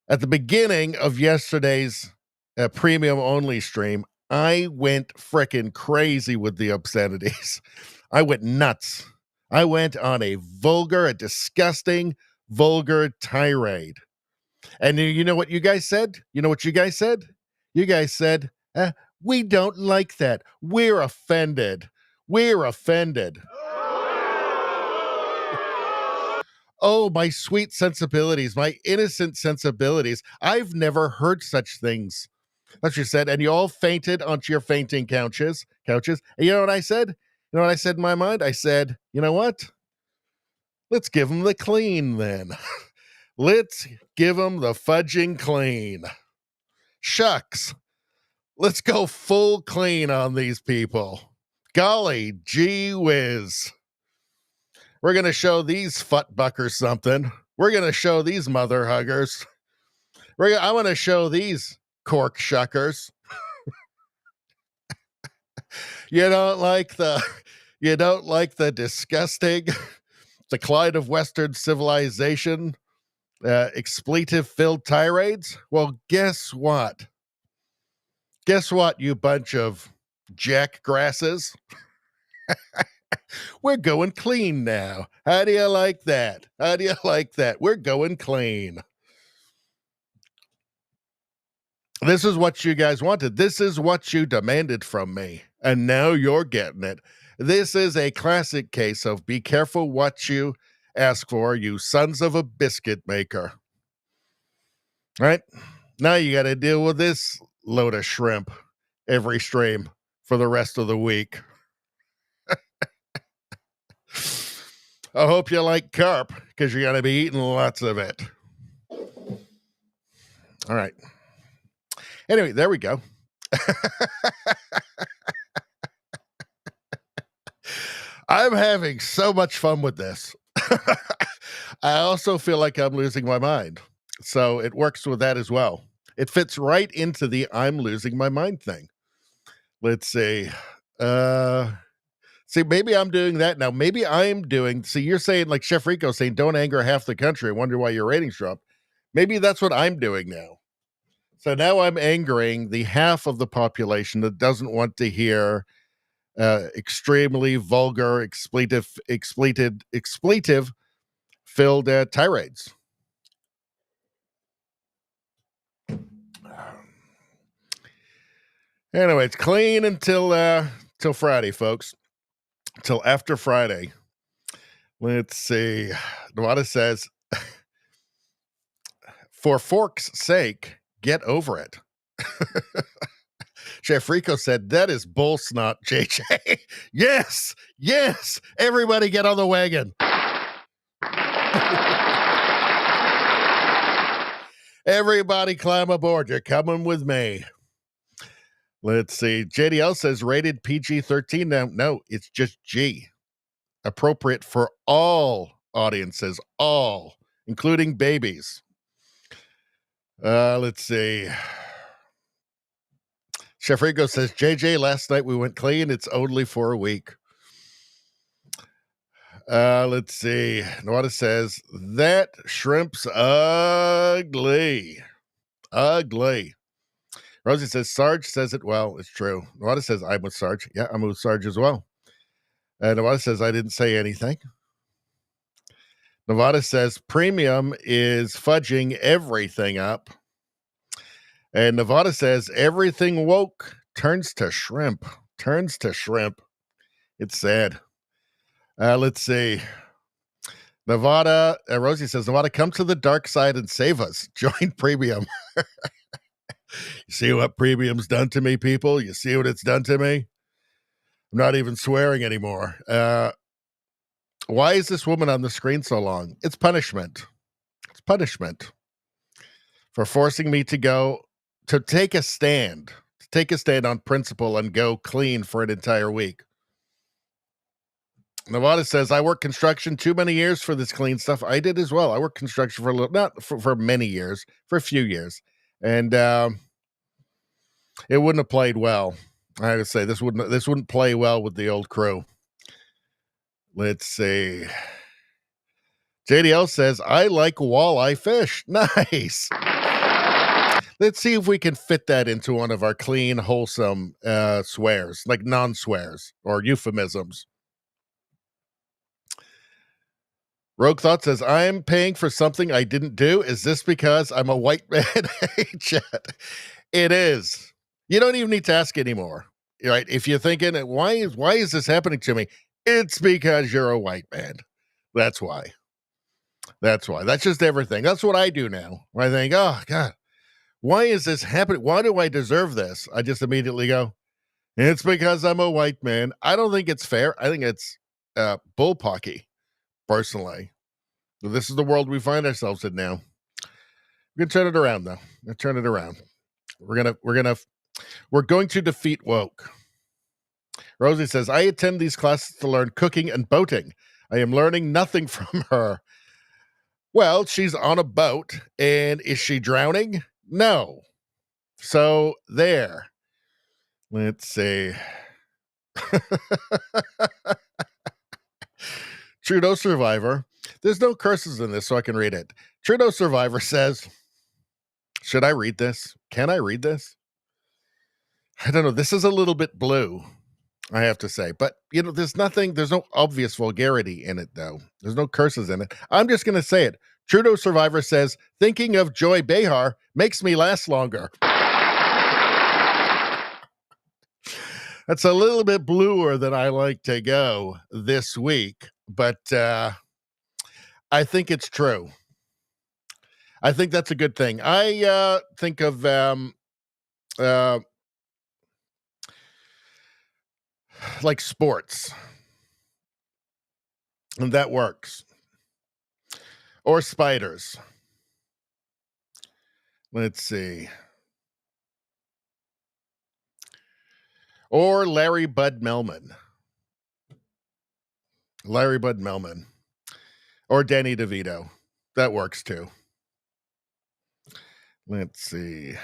At the beginning of yesterday's premium only stream, I went frickin' crazy with the obscenities. I went nuts. I went on a disgusting, vulgar tirade. And you know what you guys said? You know what you guys said? You guys said, we don't like that. We're offended. We're offended. Oh, my sweet sensibilities, my innocent sensibilities. I've never heard such things. That's what you said. And you all fainted onto your fainting couches. And you know what I said? You know what I said in my mind? I said, you know what? Let's give them the clean then. Let's give them the fudging clean. Shucks. Let's go full clean on these people. Golly gee whiz. We're going to show these futtbuckers something. We're going to show these mother huggers. I'm going to show these cork shuckers. You don't like the disgusting decline of Western civilization, expletive-filled tirades? Well, guess what? Guess what, you bunch of jackgrasses? We're going clean now. How do you like that? How do you like that? We're going clean. This is what you guys wanted. This is what you demanded from me. And now you're getting it. This is a classic case of be careful what you ask for, you sons of a biscuit maker. All right? Now you got to deal with this load of shrimp every stream for the rest of the week. I hope you like carp because you're going to be eating lots of it. All right. Anyway, there we go. I'm having so much fun with this. I also feel like I'm losing my mind. So it works with that as well. It fits right into the I'm losing my mind thing. Let's see. See, maybe I'm doing that now. Maybe I'm doing, see, you're saying, like Chef Rico saying, don't anger half the country. I wonder why your ratings drop. Maybe that's what I'm doing now. So now I'm angering the half of the population that doesn't want to hear extremely vulgar, expletive-filled tirades. Anyway, it's clean until Friday, folks. Till after Friday. Let's see. Nevada says, for fork's sake, get over it. Chef Rico said, that is bull snot, JJ. Yes, yes. Everybody get on the wagon. Everybody climb aboard. You're coming with me. Let's see. JDL says rated PG-13. Now, no, it's just G. Appropriate for all audiences, all, including babies. Let's see. Chef Rico says, JJ, last night we went clean. It's only for a week. Let's see. Nawada says, that shrimp's ugly. Ugly. Rosie says, Sarge says it well. It's true. Nawada says, I'm with Sarge. Yeah, I'm with Sarge as well. Nevada says, I didn't say anything. Nevada says, premium is fudging everything up. And Nevada says, everything woke turns to shrimp. Turns to shrimp. It's sad. Let's see. Nevada, Rosie says, Nevada, come to the dark side and save us. Join premium. You see what premium's done to me, people? You see what it's done to me? I'm not even swearing anymore. Why is this woman on the screen so long? It's punishment. It's punishment for forcing me to take a stand on principle and go clean for an entire week. Nevada says, I worked construction too many years for this clean stuff. I did as well. I worked construction for a little, not for many years, for a few years. And It wouldn't have played well. I would say this wouldn't play well with the old crew. Let's see. JDL says, I like walleye fish. Nice. Let's see if we can fit that into one of our clean, wholesome swears, like non-swears or euphemisms. Rogue Thought says, I'm paying for something I didn't do. Is this because I'm a white man? Hey, chat. It is. You don't even need to ask anymore. Right? If you're thinking, why is this happening to me? It's because you're a white man. That's why. That's why. That's just everything. That's what I do now. I think, oh, God, why is this happening? Why do I deserve this? I just immediately go, it's because I'm a white man. I don't think it's fair. I think it's bullpucky, personally. So this is the world we find ourselves in now. We're going to turn it around, though. Turn it around. We're going to defeat woke. Rosie says, I attend these classes to learn cooking and boating. I am learning nothing from her. Well, she's on a boat, and is she drowning? No. So, there. Let's see. Trudeau Survivor. There's no curses in this, so I can read it. Trudeau Survivor says, should I read this? Can I read this? I don't know. This is a little bit blue, I have to say. But, there's no obvious vulgarity in it, though. There's no curses in it. I'm just going to say it. Trudeau Survivor says, thinking of Joy Behar makes me last longer. That's a little bit bluer than I like to go this week, but I think it's true. I think that's a good thing. I think of like sports, and that works. Or spiders. Let's see. Or Larry Bud Melman. Larry Bud Melman. Or Danny DeVito. That works too. Let's see.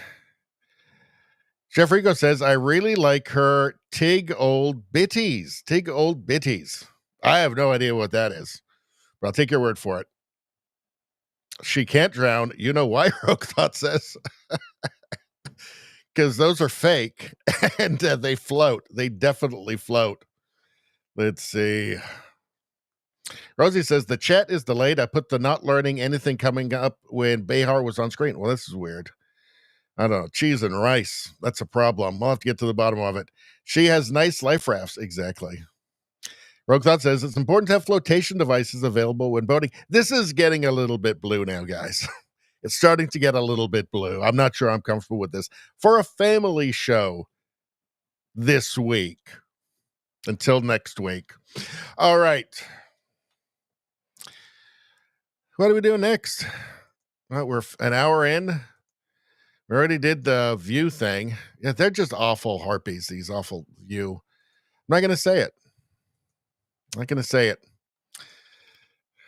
Jeff Rico says, I really like her Tig Old Bitties. Tig Old Bitties. I have no idea what that is, but I'll take your word for it. She can't drown. You know why, Rogue Thought says? Because those are fake, and they float. They definitely float. Let's see. Rosie says, the chat is delayed. I put the not learning anything coming up when Behar was on screen. Well, this is weird. I don't know. Cheese and rice. That's a problem. We'll have to get to the bottom of it. She has nice life rafts. Exactly. Rogue Thought says, it's important to have flotation devices available when boating. This is getting a little bit blue now, guys. It's starting to get a little bit blue. I'm not sure I'm comfortable with this. For a family show this week. Until next week. All right. What do we do next? Well, we're an hour in. We already did the view thing. Yeah, they're just awful harpies, these awful view. I'm not going to say it. I'm not going to say it.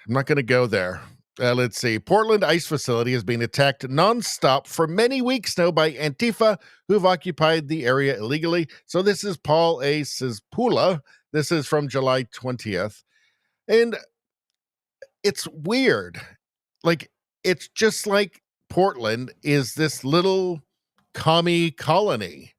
I'm not going to go there. Let's see. Portland Ice Facility has been attacked nonstop for many weeks now by Antifa, who've occupied the area illegally. So this is Paul A. Cispula. This is from July 20th. And it's weird. Like, it's just like Portland is this little commie colony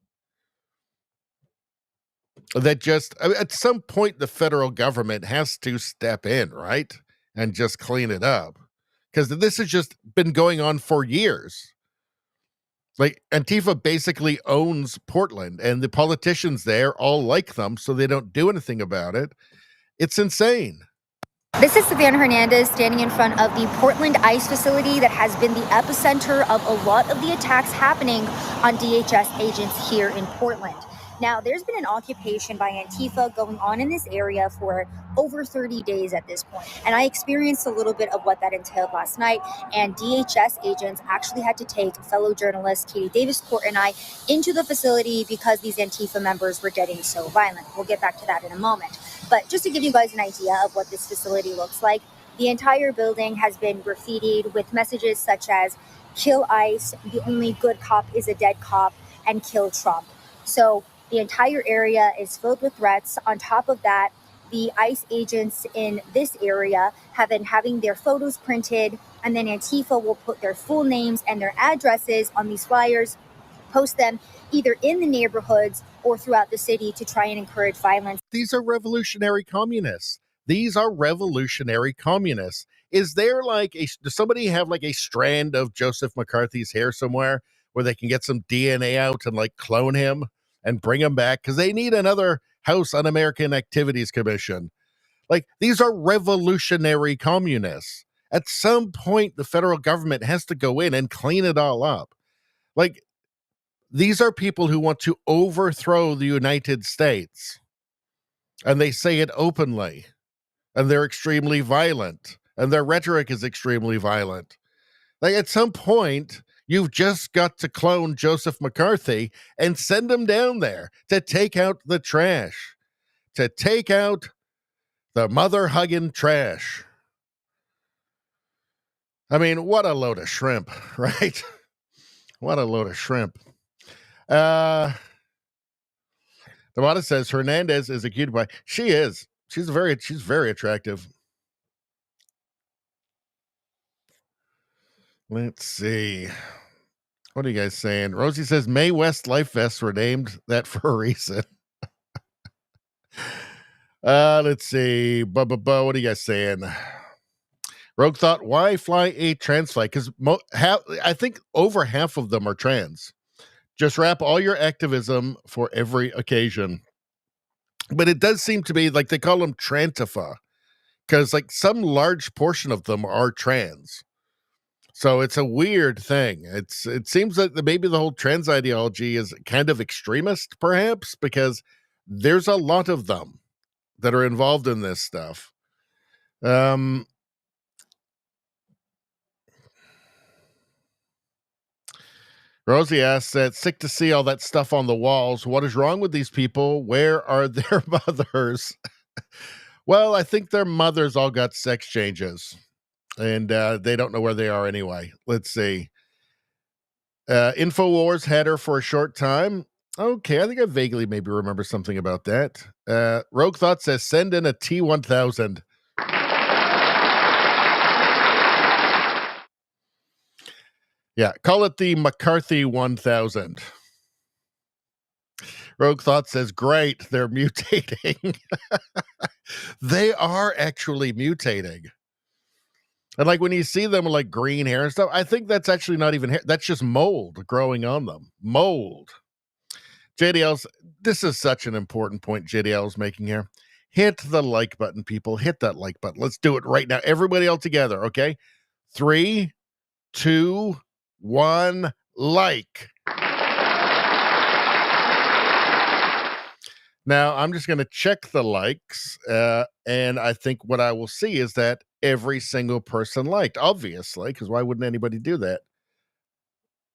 that just, at some point, the federal government has to step in, right? And just clean it up. Because this has just been going on for years. Like, Antifa basically owns Portland, and the politicians there all like them, so they don't do anything about it. It's insane.
This is Savannah Hernandez standing in front of the Portland Ice Facility that has been the epicenter of a lot of the attacks happening on DHS agents here in Portland. Now, there's been an occupation by Antifa going on in this area for over 30 days at this point. And I experienced a little bit of what that entailed last night. And DHS agents actually had to take fellow journalist Katie Davis-Court and I into the facility because these Antifa members were getting so violent. We'll get back to that in a moment. But just to give you guys an idea of what this facility looks like, the entire building has been graffitied with messages such as, kill ICE, the only good cop is a dead cop. and kill Trump. So the entire area is filled with threats. On top of that, the ICE agents in this area have been having their photos printed, and then Antifa will put their full names and their addresses on these flyers, post them either in the neighborhoods or throughout the city to try and encourage violence.
These are revolutionary communists. These are revolutionary communists. Is there does somebody have like a strand of Joseph McCarthy's hair somewhere where they can get some DNA out and like clone him and bring him back? Because they need another House Un-American Activities Commission. Like, these are revolutionary communists. At some point, the federal government has to go in and clean it all up. Like, these are people who want to overthrow the United States. And they say it openly. And they're extremely violent. And their rhetoric is extremely violent. Like, at some point, you've just got to clone Joseph McCarthy and send him down there to take out the trash. To take out the mother-hugging trash. I mean, what a load of shrimp, right? What a load of shrimp. Devada says Hernandez is a cutie pie. She is. She's very attractive. Let's see. What are you guys saying? Rosie says Mae West life vests were named that for a reason. Let's see. What are you guys saying? Rogue thought, why fly a trans flag? Because I think over half of them are trans. Just wrap all your activism for every occasion. But it does seem to be like they call them Trantifa, because like some large portion of them are trans. So it's a weird thing. It seems that maybe the whole trans ideology is kind of extremist, perhaps, because there's a lot of them that are involved in this stuff. Rosie asks that sick to see all that stuff on the walls. What is wrong with these people? Where are their mothers? Well, I think their mothers all got sex changes, and they don't know where they are anyway. Let's see. InfoWars had her for a short time. Okay, I think I vaguely maybe remember something about that. Rogue Thought says send in a T-1000. Yeah, call it the McCarthy 1000. Rogue Thought says, great, they're mutating. They are actually mutating. And like when you see them with like green hair and stuff, I think that's actually not even hair. That's just mold growing on them. Mold. JDL's, this is such an important point JDL's making here. Hit the like button, people. Hit that like button. Let's do it right now. Everybody all together, okay? 3, 2, 1, like. Now, I'm just going to check the likes, and I think what I will see is that every single person liked, obviously, because why wouldn't anybody do that?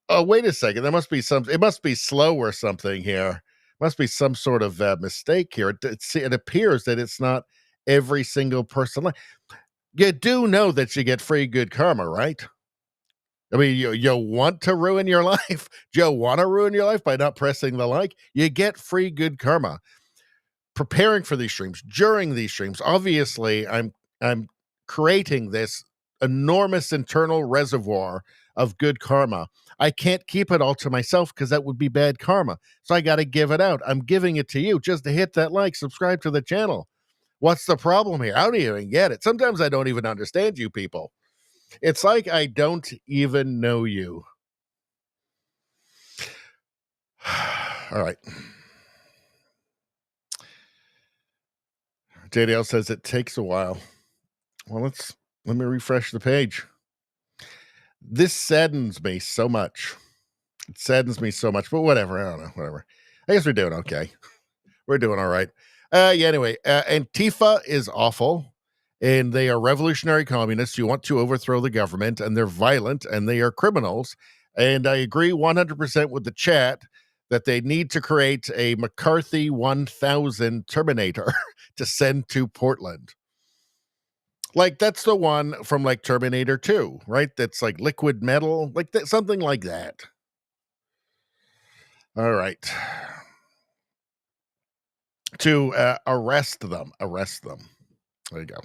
Oh, wait a second. There must be it must be slow or something here. Must be some sort of mistake here. It appears that it's not every single person. You do know that you get free good karma, right? I mean, you want to ruin your life? Do you want to ruin your life by not pressing the like? You get free good karma. Preparing for these streams, during these streams, obviously, I'm creating this enormous internal reservoir of good karma. I can't keep it all to myself because that would be bad karma. So I got to give it out. I'm giving it to you just to hit that like, subscribe to the channel. What's the problem here? I don't even get it. Sometimes I don't even understand you people. It's like I don't even know you. All right. JDL says it takes a while. Well, let me refresh the page. This saddens me so much. It saddens me so much, but whatever. I don't know. Whatever. I guess we're doing okay. We're doing all right. Anyway, Antifa is awful, and they are revolutionary communists who want to overthrow the government, and they're violent, and they are criminals. And I agree 100% with the chat that they need to create a McCarthy 1000 Terminator to send to Portland. Like, that's the one from, like, Terminator 2, right? That's, like, liquid metal, like, something like that. All right. To arrest them. There you go.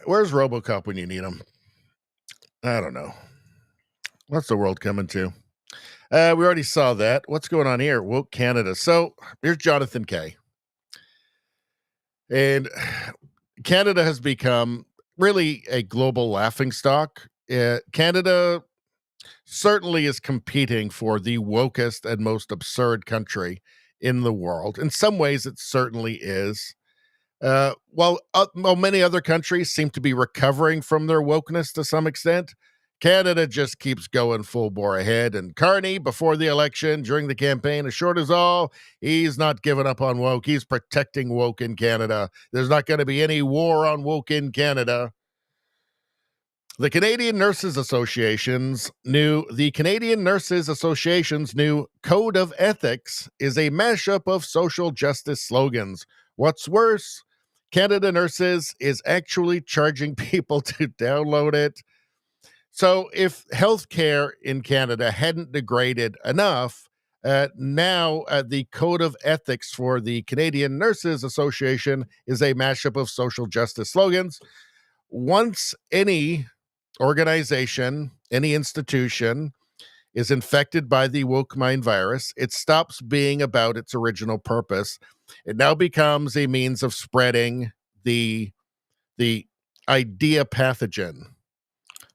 Where's RoboCop when you need him? I don't know. What's the world coming to? We already saw that. What's going on here? Woke Canada. So here's Jonathan Kay. And Canada has become really a global laughingstock. Canada certainly is competing for the wokest and most absurd country in the world. In some ways, it certainly is. While many other countries seem to be recovering from their wokeness to some extent, Canada just keeps going full bore ahead. And Carney, before the election, during the campaign, assured us all he's not giving up on woke. He's protecting woke in Canada. There's not going to be any war on woke in Canada. The Canadian Nurses Association's new Code of Ethics is a mashup of social justice slogans. What's worse, Canada Nurses is actually charging people to download it. So if healthcare in Canada hadn't degraded enough, now the Code of Ethics for the Canadian Nurses Association is a mashup of social justice slogans. Once any organization, any institution is infected by the woke mind virus, it stops being about its original purpose. It now becomes a means of spreading the idea pathogen,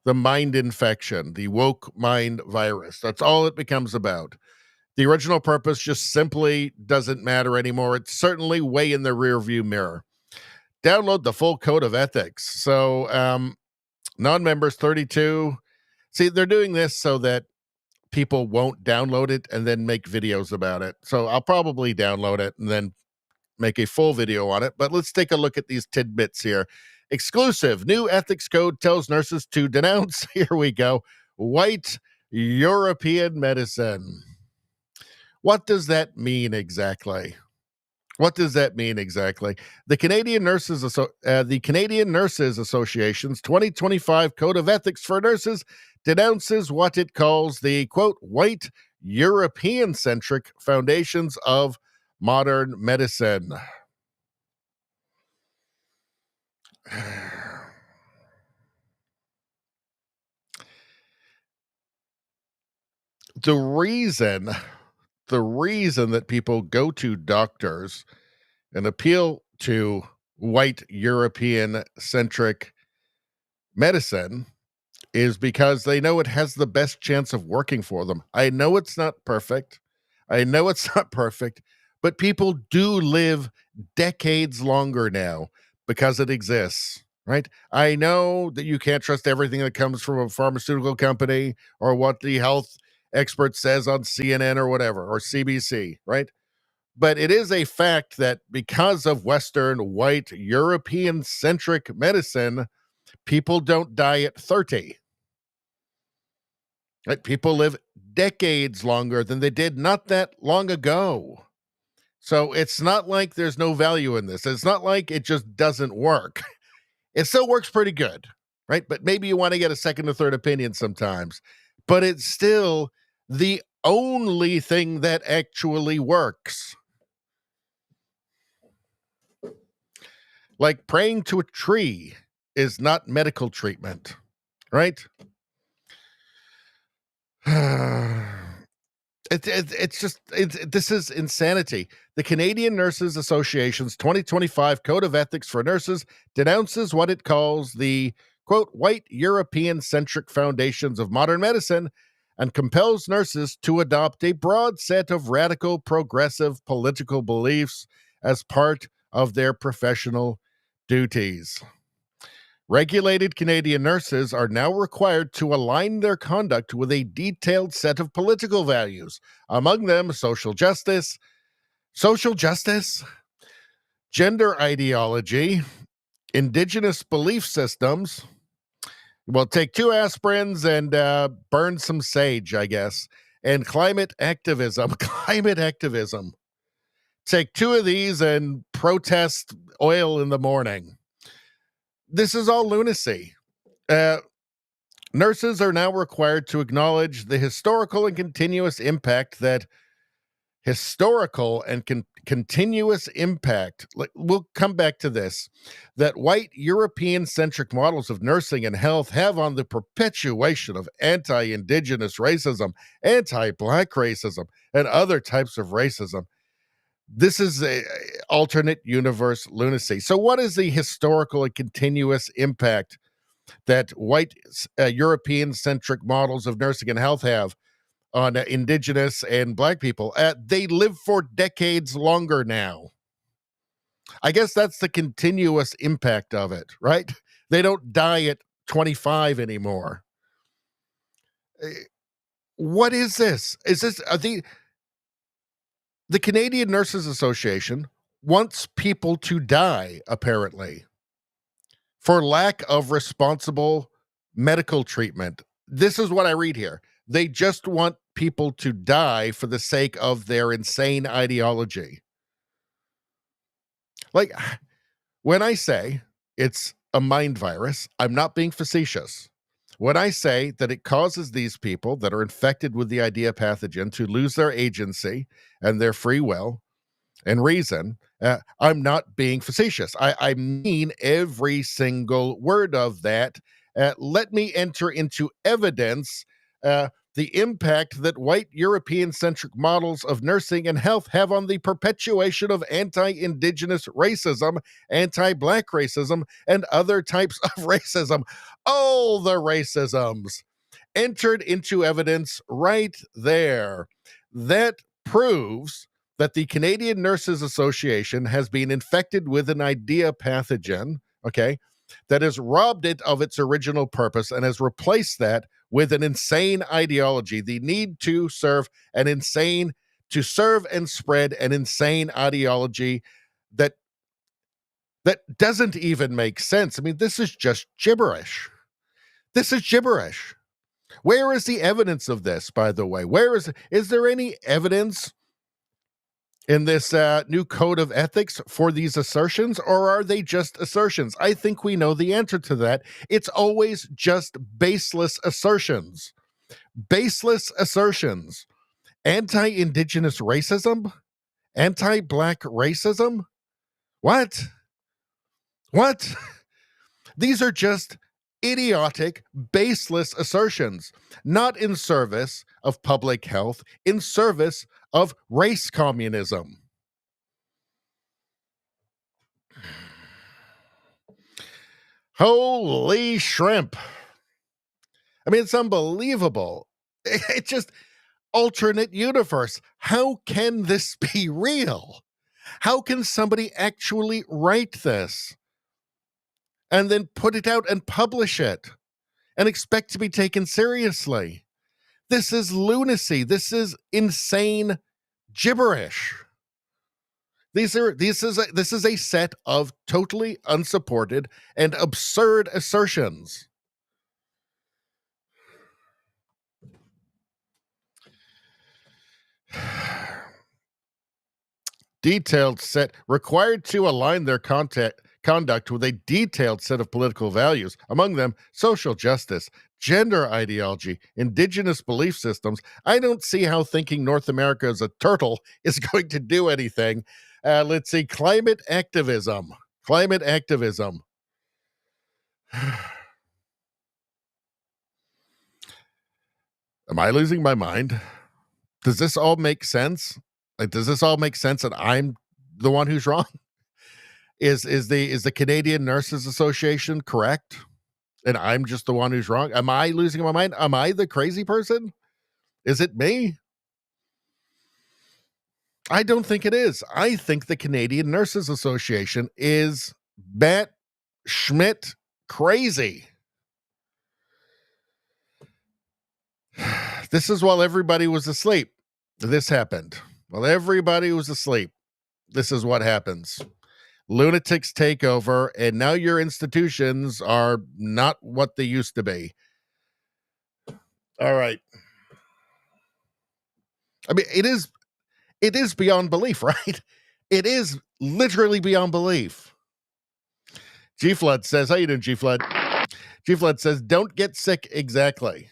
the mind infection, the woke mind virus. That's all it becomes about. The original purpose just simply doesn't matter anymore. It's certainly way in the rearview mirror. Download the full Code of Ethics. So, non-members 32. See, they're doing this so that people won't download it and then make videos about it. So I'll probably download it and then make a full video on it. But let's take a look at these tidbits here. Exclusive. New ethics code tells nurses to denounce, here we go, white European medicine. What does that mean exactly? The Canadian Nurses Association's 2025 Code of Ethics for Nurses denounces what it calls the, quote, white European-centric foundations of modern medicine. The reason that people go to doctors and appeal to white European-centric medicine is because they know it has the best chance of working for them. I know it's not perfect, but people do live decades longer now because it exists, right? I know that you can't trust everything that comes from a pharmaceutical company or what the health expert says on CNN or whatever, or CBC, right? But it is a fact that because of Western, white, European-centric medicine, people don't die at 30. Right? People live decades longer than they did not that long ago. So it's not like there's no value in this. It's not like it just doesn't work. It still works pretty good, right? But maybe you want to get a second or third opinion sometimes. But it's still the only thing that actually works. Like praying to a tree is not medical treatment, right? This is insanity. The Canadian Nurses Association's 2025 Code of Ethics for Nurses denounces what it calls the, quote, white European-centric foundations of modern medicine and compels nurses to adopt a broad set of radical progressive political beliefs as part of their professional duties. Regulated Canadian nurses are now required to align their conduct with a detailed set of political values, among them social justice, gender ideology, indigenous belief systems. Well, take 2 aspirins and burn some sage, I guess, and climate activism. Take 2 of these and protest oil in the morning. This is all lunacy. Nurses are now required to acknowledge the historical and continuous impact that we'll come back to this, that white European-centric models of nursing and health have on the perpetuation of anti-indigenous racism, anti-black racism, and other types of racism. This is a alternate universe lunacy. So what is the historical and continuous impact that white European-centric models of nursing and health have on indigenous and black people? They live for decades longer now. I guess that's the continuous impact of it, right? They don't die at 25 anymore. What is this? Is this the Canadian Nurses Association wants people to die, apparently, for lack of responsible medical treatment. This is what I read here. They just want people to die for the sake of their insane ideology. Like, when I say it's a mind virus, I'm not being facetious. When I say that it causes these people that are infected with the idea pathogen to lose their agency and their free will and reason, I'm not being facetious. I mean every single word of that. Let me enter into evidence the impact that white European-centric models of nursing and health have on the perpetuation of anti-indigenous racism, anti-black racism, and other types of racism. All the racisms entered into evidence right there. That proves that the Canadian Nurses Association has been infected with an idea pathogen, okay, that has robbed it of its original purpose and has replaced that with an insane ideology, the need to serve and spread an insane ideology that doesn't even make sense. I mean, this is just gibberish. This is gibberish. Where is the evidence of this, by the way? Is there any evidence in this new code of ethics for these assertions, or are they just assertions? I think we know the answer to that. It's always just baseless assertions. Baseless assertions. Anti-indigenous racism? Anti-black racism? What? These are just idiotic, baseless assertions, not in service of public health, in service of race communism. Holy shrimp. I mean, it's unbelievable. It's just alternate universe. How can this be real? How can somebody actually write this and then put it out and publish it and expect to be taken seriously? This is lunacy. This is insane gibberish. This is a set of totally unsupported and absurd assertions. Detailed set required to align their conduct with a detailed set of political values, among them social justice, gender ideology, indigenous belief systems. I don't see how thinking North America is a turtle is going to do anything. Let's see, climate activism. Am I losing my mind? Does this all make sense? Does this all make sense and I'm the one who's wrong? Is the Canadian Nurses Association correct? And I'm just the one who's wrong? Am I losing my mind? Am I the crazy person? Is it me? I don't think it is. I think the Canadian Nurses Association is bat Schmidt crazy. This is while everybody was asleep. This happened. While everybody was asleep, this is what happens. Lunatics take over, and now your institutions are not what they used to be. All right. I mean, it is beyond belief, right? It is literally beyond belief. G Flood says, how you doing, G Flood? Chief Led says, don't get sick. Exactly.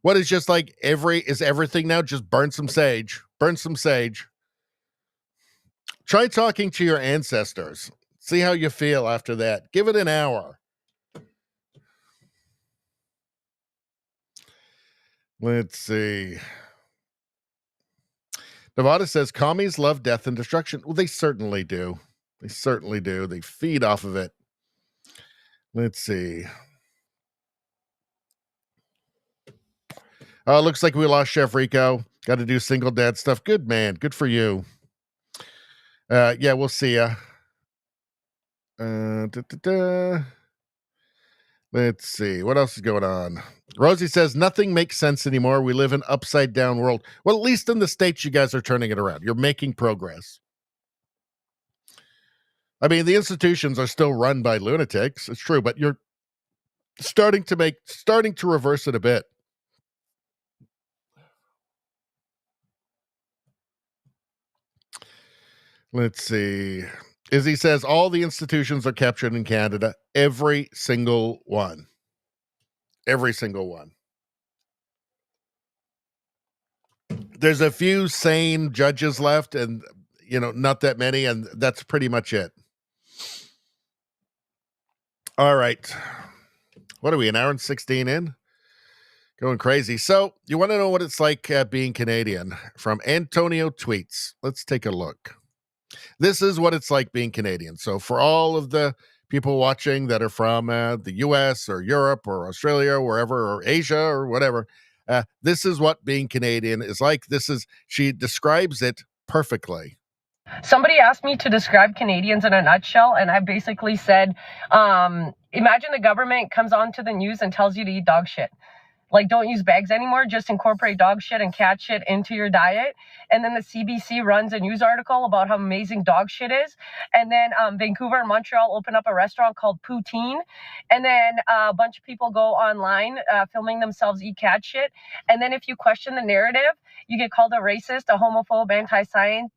What is just like is everything now? Just burn some sage. Try talking to your ancestors. See how you feel after that. Give it an hour. Let's see. Nevada says commies love death and destruction. Well, they certainly do. They feed off of it. Let's see. Oh, looks like we lost Chef Rico. Got to do single dad stuff. Good man. Good for you. Yeah, we'll see ya. Let's see. What else is going on? Rosie says nothing makes sense anymore. We live in an upside down world. Well, at least in the States, you guys are turning it around. You're making progress. I mean, the institutions are still run by lunatics. It's true, but you're starting to reverse it a bit. Let's see. Izzy says all the institutions are captured in Canada. Every single one. There's a few sane judges left, and not that many, and that's pretty much it. All right. What are we, an hour and 16 in? Going crazy. So you want to know what it's like being Canadian? From Antonio Tweets. Let's take a look. This is what it's like being Canadian. So for all of the people watching that are from the US or Europe or Australia or wherever, or Asia or whatever, this is what being Canadian is like. She describes it perfectly.
Somebody asked me to describe Canadians in a nutshell, and I basically said, imagine the government comes onto the news and tells you to eat dog shit. Like, don't use bags anymore. Just incorporate dog shit and cat shit into your diet. And then the CBC runs a news article about how amazing dog shit is. And then Vancouver and Montreal open up a restaurant called Poutine. And then a bunch of people go online filming themselves eat cat shit. And then if you question the narrative, you get called a racist, a homophobe, anti-science,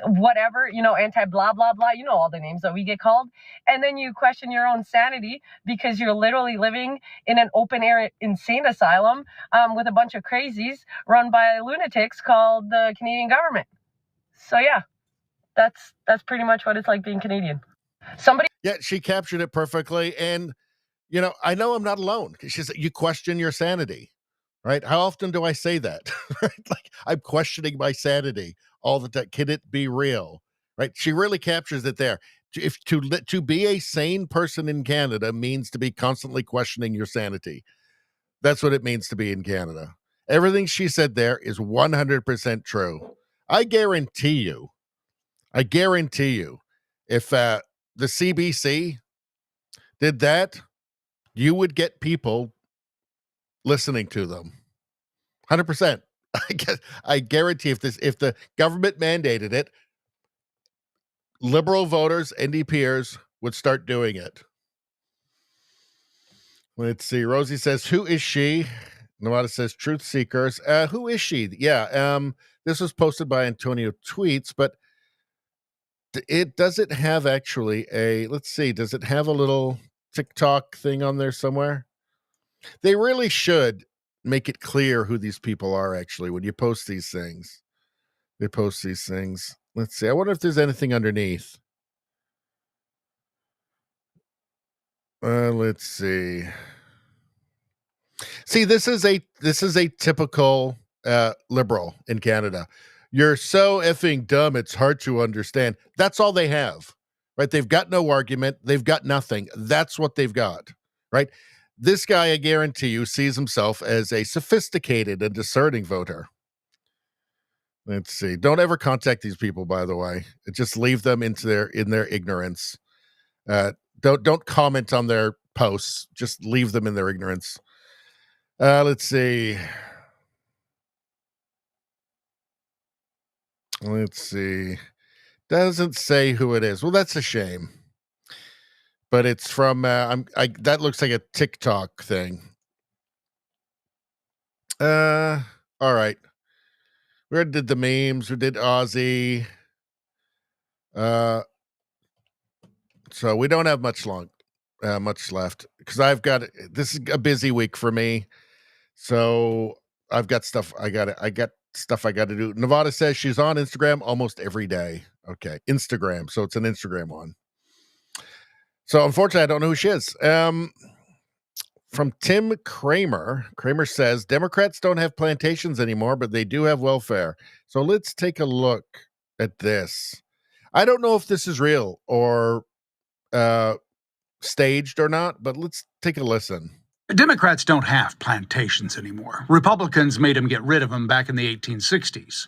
whatever, anti blah, blah, blah. You know all the names that we get called. And then you question your own sanity because you're literally living in an open air insane asylum with a bunch of crazies run by lunatics called the Canadian government. So yeah, that's pretty much what it's like being Canadian.
Yeah, she captured it perfectly. And, I know I'm not alone. She said, you question your sanity, right? How often do I say that? Right? Like, I'm questioning my sanity all the time. Can it be real? Right? She really captures it there. If to be a sane person in Canada means to be constantly questioning your sanity. That's what it means to be in Canada. Everything she said there is 100% true. I guarantee you, if the CBC did that, you would get people listening to them. 100%. I guarantee if the government mandated it, liberal voters, NDPers would start doing it. Let's see. Rosie says, who is she? Nevada says, truth seekers. Who is she? Yeah. This was posted by Antonio Tweets, but does it have actually let's see, does it have a little TikTok thing on there somewhere? They really should make it clear who these people are actually when you post these things. They post these things. Let's see. I wonder if there's anything underneath. Let's see. See, this is a typical liberal in Canada. You're so effing dumb, it's hard to understand. That's all they have, right? They've got no argument. They've got nothing. That's what they've got, right? This guy, I guarantee you, sees himself as a sophisticated and discerning voter. Let's see. Don't ever contact these people, by the way. Just leave them in their ignorance. Don't comment on their posts. Just leave them in their ignorance. Let's see. Doesn't say who it is. Well, that's a shame. But it's from that looks like a TikTok thing. All right. We did the memes. We did Ozzy. So we don't have much much left because I've got this is a busy week for me. So I've got stuff I got to do. Nevada says she's on Instagram almost every day. Okay, Instagram. So it's an Instagram one. So unfortunately, I don't know who she is. From Tim Kramer. Kramer says Democrats don't have plantations anymore, but they do have welfare. So let's take a look at this. I don't know if this is real or staged or not, but let's take a listen.
Democrats don't have plantations anymore. Republicans made them get rid of them back in the 1860s.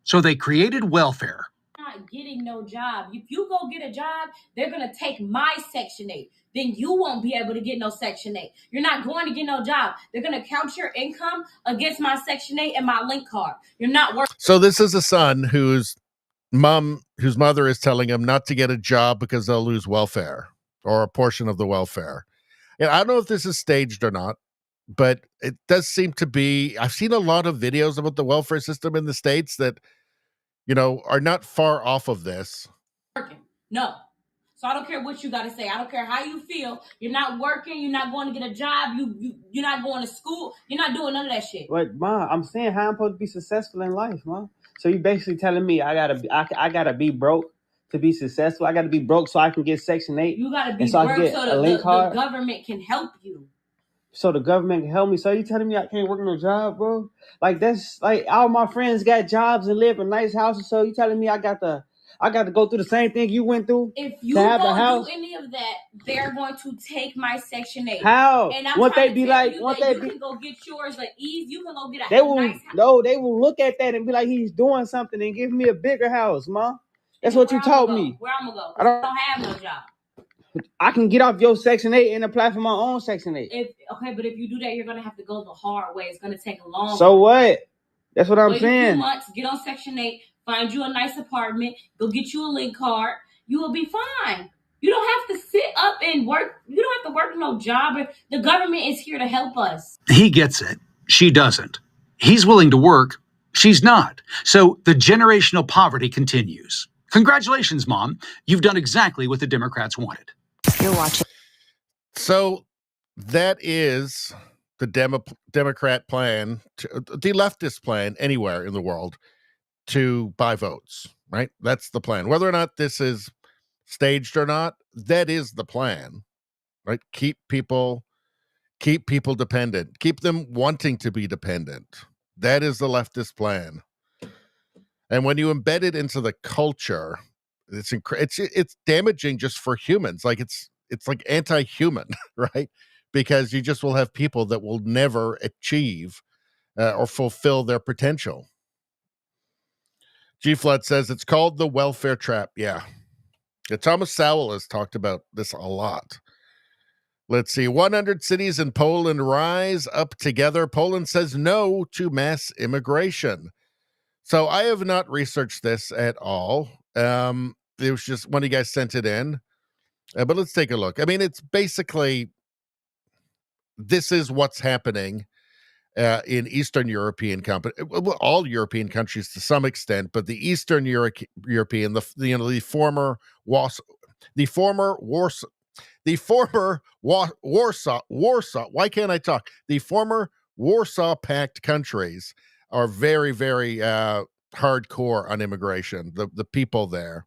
So they created welfare.
Not getting no job. If you go get a job, they're going to take my Section 8. Then you won't be able to get no Section 8. You're not going to get no job. They're going to count your income against my Section 8 and my link card. You're not working.
So this is a son whose mother is telling him not to get a job because they'll lose welfare or a portion of the welfare. And I don't know if this is staged or not, but it does seem to be. I've seen a lot of videos about the welfare system in the States that, are not far off of this.
No. So I don't care what you got to say. I don't care how you feel. You're not working. You're not going to get a job. You're not going to school. You're not doing none of that shit.
But Mom, I'm saying how I'm supposed to be successful in life, Mom. So you basically telling me I gotta be broke to be successful. I gotta be broke so I can get Section 8.
You gotta be broke so the government can help you.
So the government can help me. So you telling me I can't work no job, bro? Like that's like all my friends got jobs and live in nice houses. So you telling me I got to go through the same thing you went through?
If you don't do any of that, they're going to take my Section 8.
How?
And I'm
won't
trying
they
to
be
tell
like?
you
Won't
that
they be?
You can go get yours at ease. You can go get
They will.
nice house.
No, they will look at that and be like, he's doing something and give me a bigger house, Mom. That's what you told me.
Where I'm gonna go? I don't have no job.
I can get off your Section 8 and apply for my own Section 8.
But if you do that, you're gonna have to go the hard way. It's gonna take a long.
So what? That's what I'm saying.
Wait a few months, get on Section 8, find you a nice apartment, go get you a link card. You will be fine. You don't have to sit up and work. You don't have to work no job. The government is here to help us.
He gets it. She doesn't. He's willing to work. She's not. So the generational poverty continues. Congratulations, Mom. You've done exactly what the Democrats wanted.
You're watching.
So that is the Democrat plan, the leftist plan anywhere in the world to buy votes, right? That's the plan. Whether or not this is staged or not, that is the plan, right? Keep people dependent, keep them wanting to be dependent. That is the leftist plan. And when you embed it into the culture, it's damaging just for humans. Like it's like anti-human, right? Because you just will have people that will never achieve or fulfill their potential. G Flood says it's called the welfare trap. Yeah. Thomas Sowell has talked about this a lot. Let's see. 100 cities in Poland rise up together. Poland says no to mass immigration. So I have not researched this at all. It was just one of you guys sent it in. But let's take a look. I mean, it's basically, this is what's happening in Eastern European all European countries to some extent, but the Eastern European, the former Warsaw. Why can't I talk? The former Warsaw Pact countries are very, very hardcore on immigration. The people there.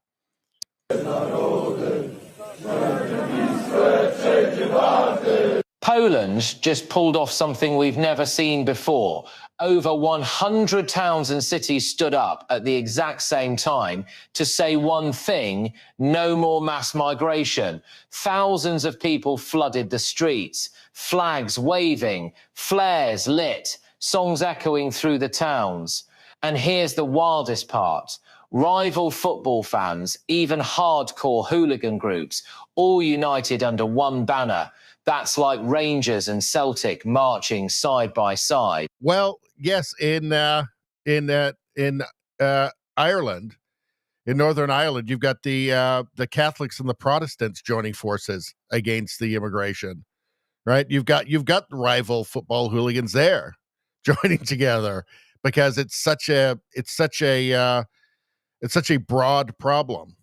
Poland just pulled off something we've never seen before. Over 100 towns and cities stood up at the exact same time to say one thing: no more mass migration. Thousands of people flooded the streets, flags waving, flares lit, songs echoing through the towns. And here's the wildest part. Rival football fans, even hardcore hooligan groups, all united under one banner. That's like Rangers and Celtic marching side by side.
Well, yes, in Ireland, in Northern Ireland, you've got the Catholics and the Protestants joining forces against the immigration, right? You've got rival football hooligans there joining together because it's such a broad problem.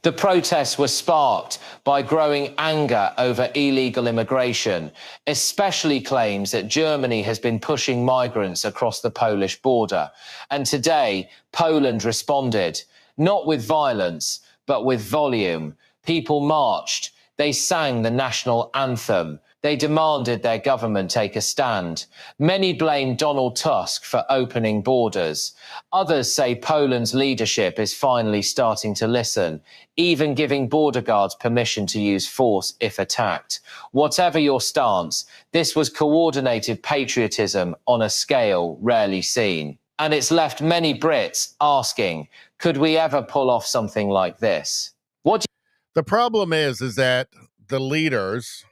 The protests were sparked by growing anger over illegal immigration, especially claims that Germany has been pushing migrants across the Polish border. And today, Poland responded, not with violence, but with volume. People marched. They sang the national anthem. They demanded their government take a stand. Many blame Donald Tusk for opening borders. Others say Poland's leadership is finally starting to listen, even giving border guards permission to use force if attacked. Whatever your stance, this was coordinated patriotism on a scale rarely seen. And it's left many Brits asking, could we ever pull off something like this?
The problem is that the leaders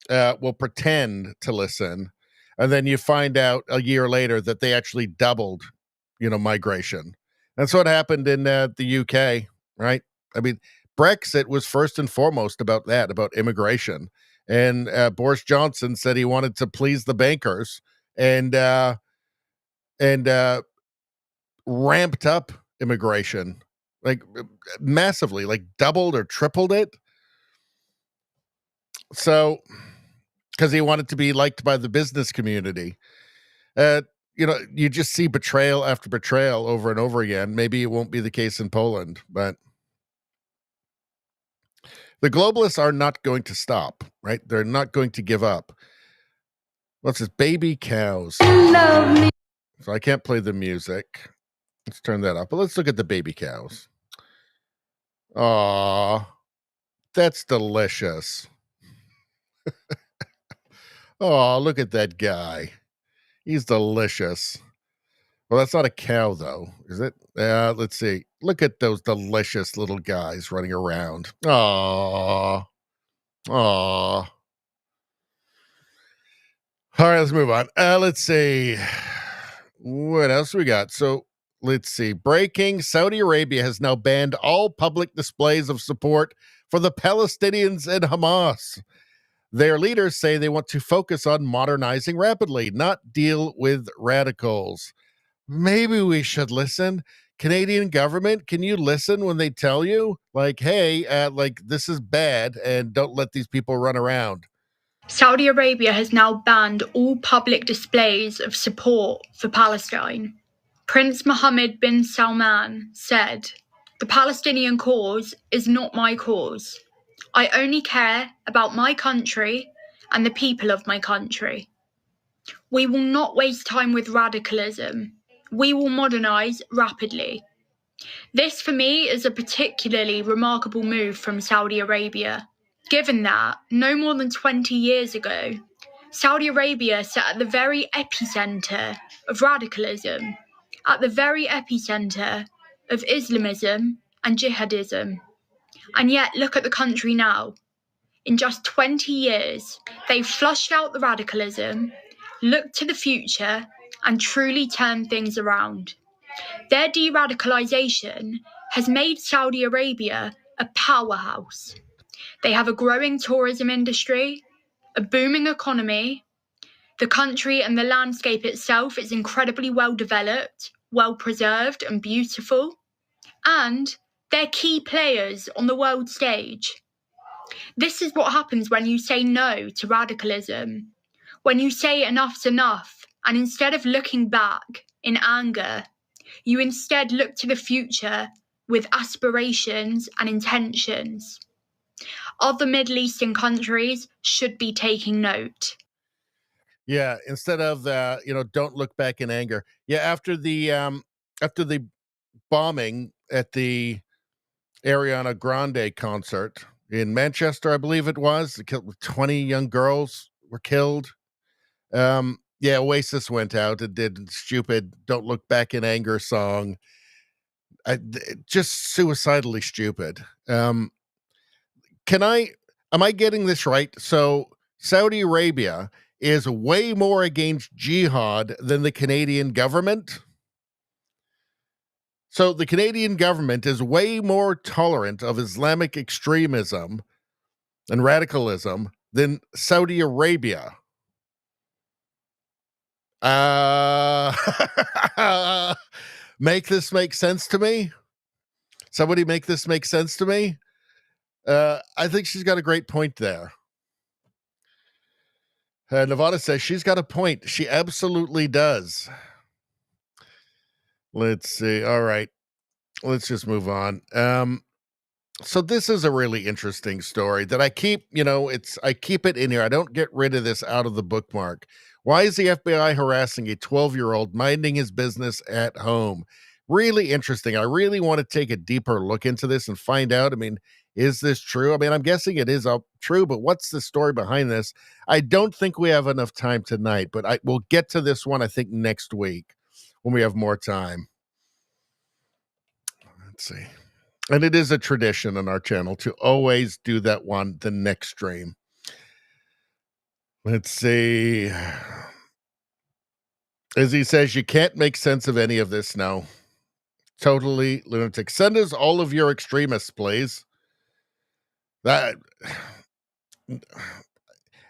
will pretend to listen, and then you find out a year later that they actually doubled, migration. That's what happened in the UK, right? I mean, Brexit was first and foremost about that, about immigration. And Boris Johnson said he wanted to please the bankers and ramped up immigration, like massively, like doubled or tripled it. So, because he wanted to be liked by the business community. You just see betrayal after betrayal over and over again. Maybe it won't be the case in Poland, but the globalists are not going to stop, right? They're not going to give up. What's this? Baby cows. So I can't play the music. Let's turn that up. But let's look at the baby cows. Aw, that's delicious. Oh, look at that guy. He's delicious. Well, that's not a cow, though, is it? Let's see. Look at those delicious little guys running around. Aww. Aww. All right, let's move on. Let's see. What else we got? So, let's see. Breaking. Saudi Arabia has now banned all public displays of support for the Palestinians and Hamas. Their leaders say they want to focus on modernizing rapidly, not deal with radicals. Maybe we should listen. Canadian government, can you listen when they tell you, like, hey, this is bad and don't let these people run around?
Saudi Arabia has now banned all public displays of support for Palestine. Prince Mohammed bin Salman said, "The Palestinian cause is not my cause. I only care about my country and the people of my country. We will not waste time with radicalism. We will modernize rapidly." This, for me, is a particularly remarkable move from Saudi Arabia, given that, no more than 20 years ago, Saudi Arabia sat at the very epicenter of radicalism, at the very epicenter of Islamism and jihadism. And yet, look at the country now. In just 20 years, they've flushed out the radicalism, looked to the future, and truly turned things around. Their de-radicalization has made Saudi Arabia a powerhouse. They have a growing tourism industry, a booming economy. The country and the landscape itself is incredibly well developed, well preserved, and beautiful. And they're key players on the world stage. This is what happens when you say no to radicalism. When you say enough's enough, and instead of looking back in anger, you instead look to the future with aspirations and intentions. Other Middle Eastern countries should be taking note.
Yeah, instead of don't look back in anger. Yeah, after the bombing at the Ariana Grande concert in Manchester, I believe it was, 20 young girls were killed. Yeah, Oasis went out and did stupid "Don't Look Back in Anger" song. Just suicidally stupid. Am I getting this right? So Saudi Arabia is way more against jihad than the Canadian government. So the Canadian government is way more tolerant of Islamic extremism and radicalism than Saudi Arabia. Make this make sense to me? Somebody make this make sense to me? I think she's got a great point there. Nevada says she's got a point. She absolutely does. Let's see. All right. Let's just move on. So this is a really interesting story that I keep, I keep it in here. I don't get rid of this out of the bookmark. Why is the FBI harassing a 12-year-old minding his business at home? Really interesting. I really want to take a deeper look into this and find out. I mean, is this true? I mean, I'm guessing it is true, but what's the story behind this? I don't think we have enough time tonight, but we'll get to this one, I think, next week when we have more time. Let's see. And it is a tradition on our channel to always do that one the next stream. Let's see. As he says, you can't make sense of any of this now. Totally lunatic. Send us all of your extremists, please. That,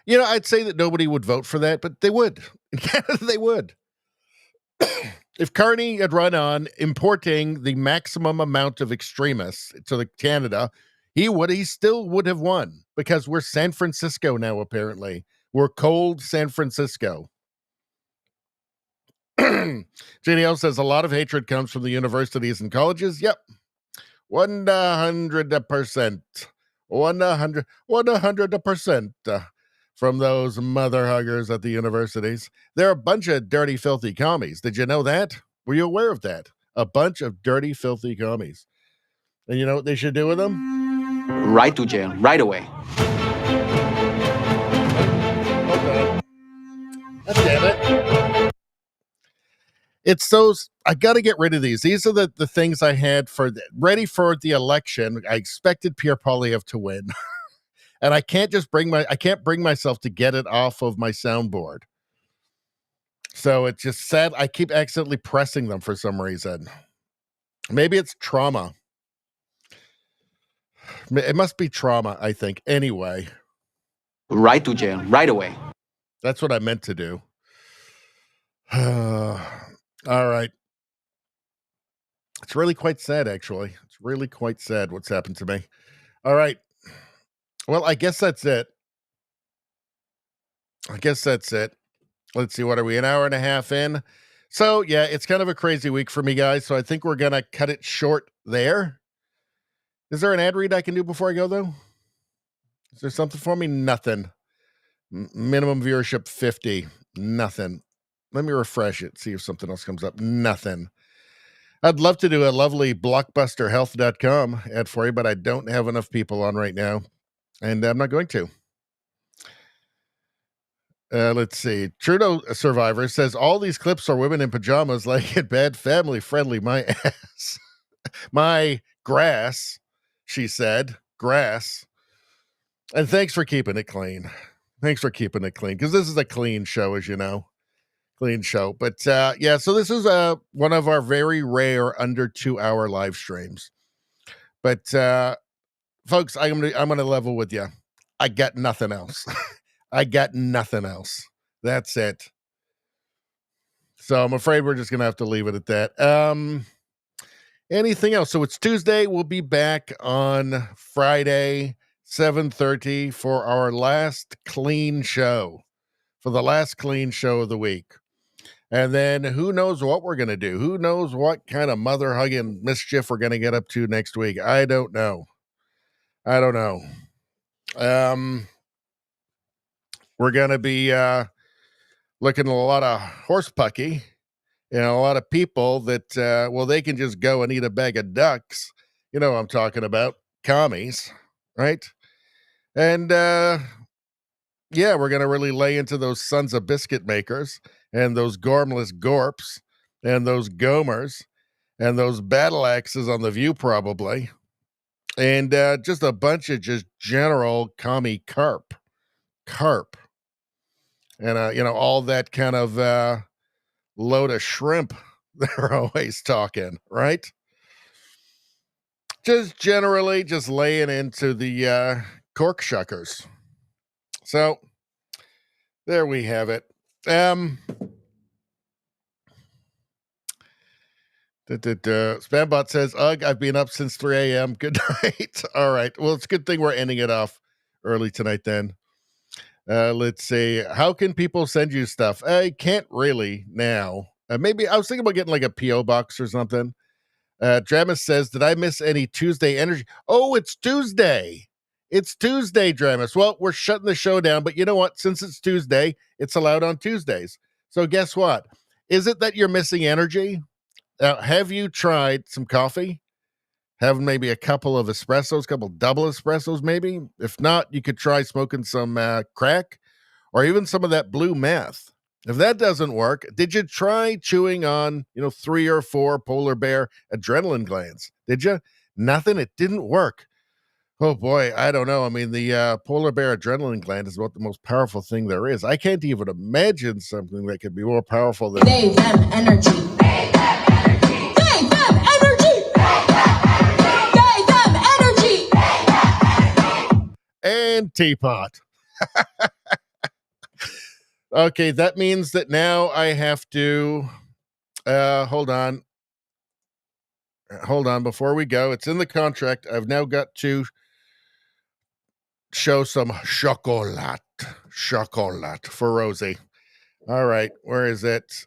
I'd say that nobody would vote for that, but they would. In Canada, they would. If Carney had run on importing the maximum amount of extremists to Canada, he still would have won, because we're San Francisco now, apparently. We're cold San Francisco. JDL says a lot of hatred comes from the universities and colleges. Yep. 100%. 100% from those mother huggers at the universities. They're a bunch of dirty, filthy commies. Did you know that? Were you aware of that? A bunch of dirty, filthy commies. And you know what they should do with them?
Right to jail, right away.
God damn it. It's those, I got to get rid of these. These are the things I had ready for the election. I expected Pierre Poilievre to win. And I can't just bring myself to get it off of my soundboard. So it's just sad. I keep accidentally pressing them for some reason. Maybe it's trauma. It must be trauma, I think. Anyway.
Right to jail, right away.
That's what I meant to do. All right. It's really quite sad, actually. It's really quite sad what's happened to me. All right. Well, I guess that's it. Let's see, what are we, an hour and a half in? So, yeah, it's kind of a crazy week for me, guys, so I think we're going to cut it short there. Is there an ad read I can do before I go, though? Is there something for me? Nothing. Minimum viewership 50. Nothing. Let me refresh it, see if something else comes up. Nothing. I'd love to do a lovely blockbusterhealth.com ad for you, but I don't have enough people on right now, and I'm not going to. Let's see. Trudeau Survivor says all these clips are women in pajamas, like it bad, family friendly. My ass, my grass, she said. Grass. And thanks for keeping it clean. Because this is a clean show, as you know. Clean show. But yeah, so this is one of our very rare under 2-hour live streams. But folks, I'm gonna level with you. I got nothing else. That's it. So I'm afraid we're just going to have to leave it at that. Anything else? So it's Tuesday. We'll be back on Friday, 7:30 for our last clean show. For the last clean show of the week. And then who knows what we're going to do? Who knows what kind of mother-hugging mischief we're going to get up to next week? I don't know. We're going to be looking at a lot of horse pucky and a lot of people that, they can just go and eat a bag of ducks. You know what I'm talking about. Commies, right? And, yeah, we're going to really lay into those sons of biscuit makers and those gormless gorps and those gomers and those battle axes on the View, probably. And just a bunch of just general commie carp. And, all that kind of load of shrimp they're always talking, right? Just generally just laying into the cork shuckers. So there we have it. Spambot says, ugh, I've been up since 3 a.m. Good night. All right. Well, it's a good thing we're ending it off early tonight then. Let's see. How can people send you stuff? I can't really now. Maybe I was thinking about getting like a P.O. box or something. Dramus says, did I miss any Tuesday energy? Oh, it's Tuesday. It's Tuesday, Dramus. Well, we're shutting the show down, but you know what? Since it's Tuesday, it's allowed on Tuesdays. So guess what? Is it that you're missing energy? Have you tried some coffee? Have maybe a couple of espressos, couple double espressos maybe? If not, you could try smoking some crack or even some of that blue meth. If that doesn't work, did you try chewing on, 3 or 4 polar bear adrenaline glands? Did you? Nothing. It didn't work. Oh boy, I don't know. I mean, the polar bear adrenaline gland is about the most powerful thing there is. I can't even imagine something that could be more powerful than
Gave them energy. Gave them energy. Gave them energy. Gave them energy.
and teapot. Okay, that means that now I have to hold on before we go. It's in the contract. I've now got to show some chocolate for Rosie. All right, where is it?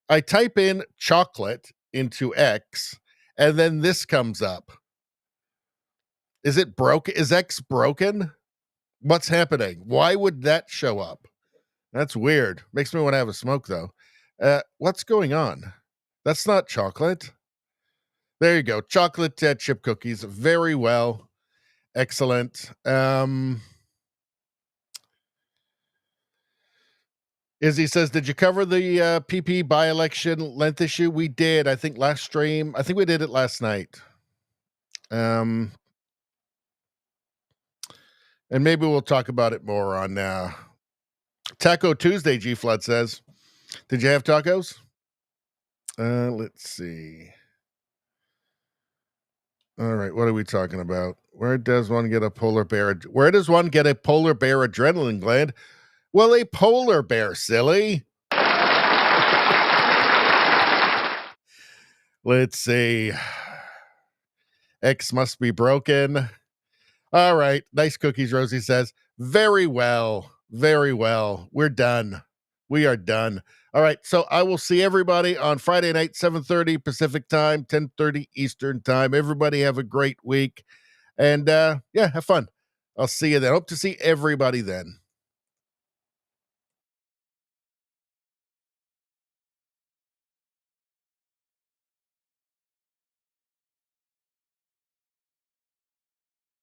I type in chocolate into X, and then this comes up. Is it broken? Is X broken? What's happening? Why would that show up? That's weird. Makes me want to have a smoke, though. What's going on? That's not chocolate. There you go. Chocolate chip cookies. Very well. Excellent. Izzy says, did you cover the PP by-election length issue? We did. I think last stream. I think we did it last night. And maybe we'll talk about it more on Taco Tuesday, G Flood says. Did you have tacos? Let's see. All right, what are we talking about? Where does one get a polar bear adrenaline gland? Well, a polar bear, silly. Let's see. X must be broken. All right, nice cookies, Rosie says. Very well. Very well. We're done. We are done. All right, so I will see everybody on Friday night, 7:30 Pacific time, 10:30 Eastern time. Everybody have a great week. And, have fun. I'll see you then. Hope to see everybody then.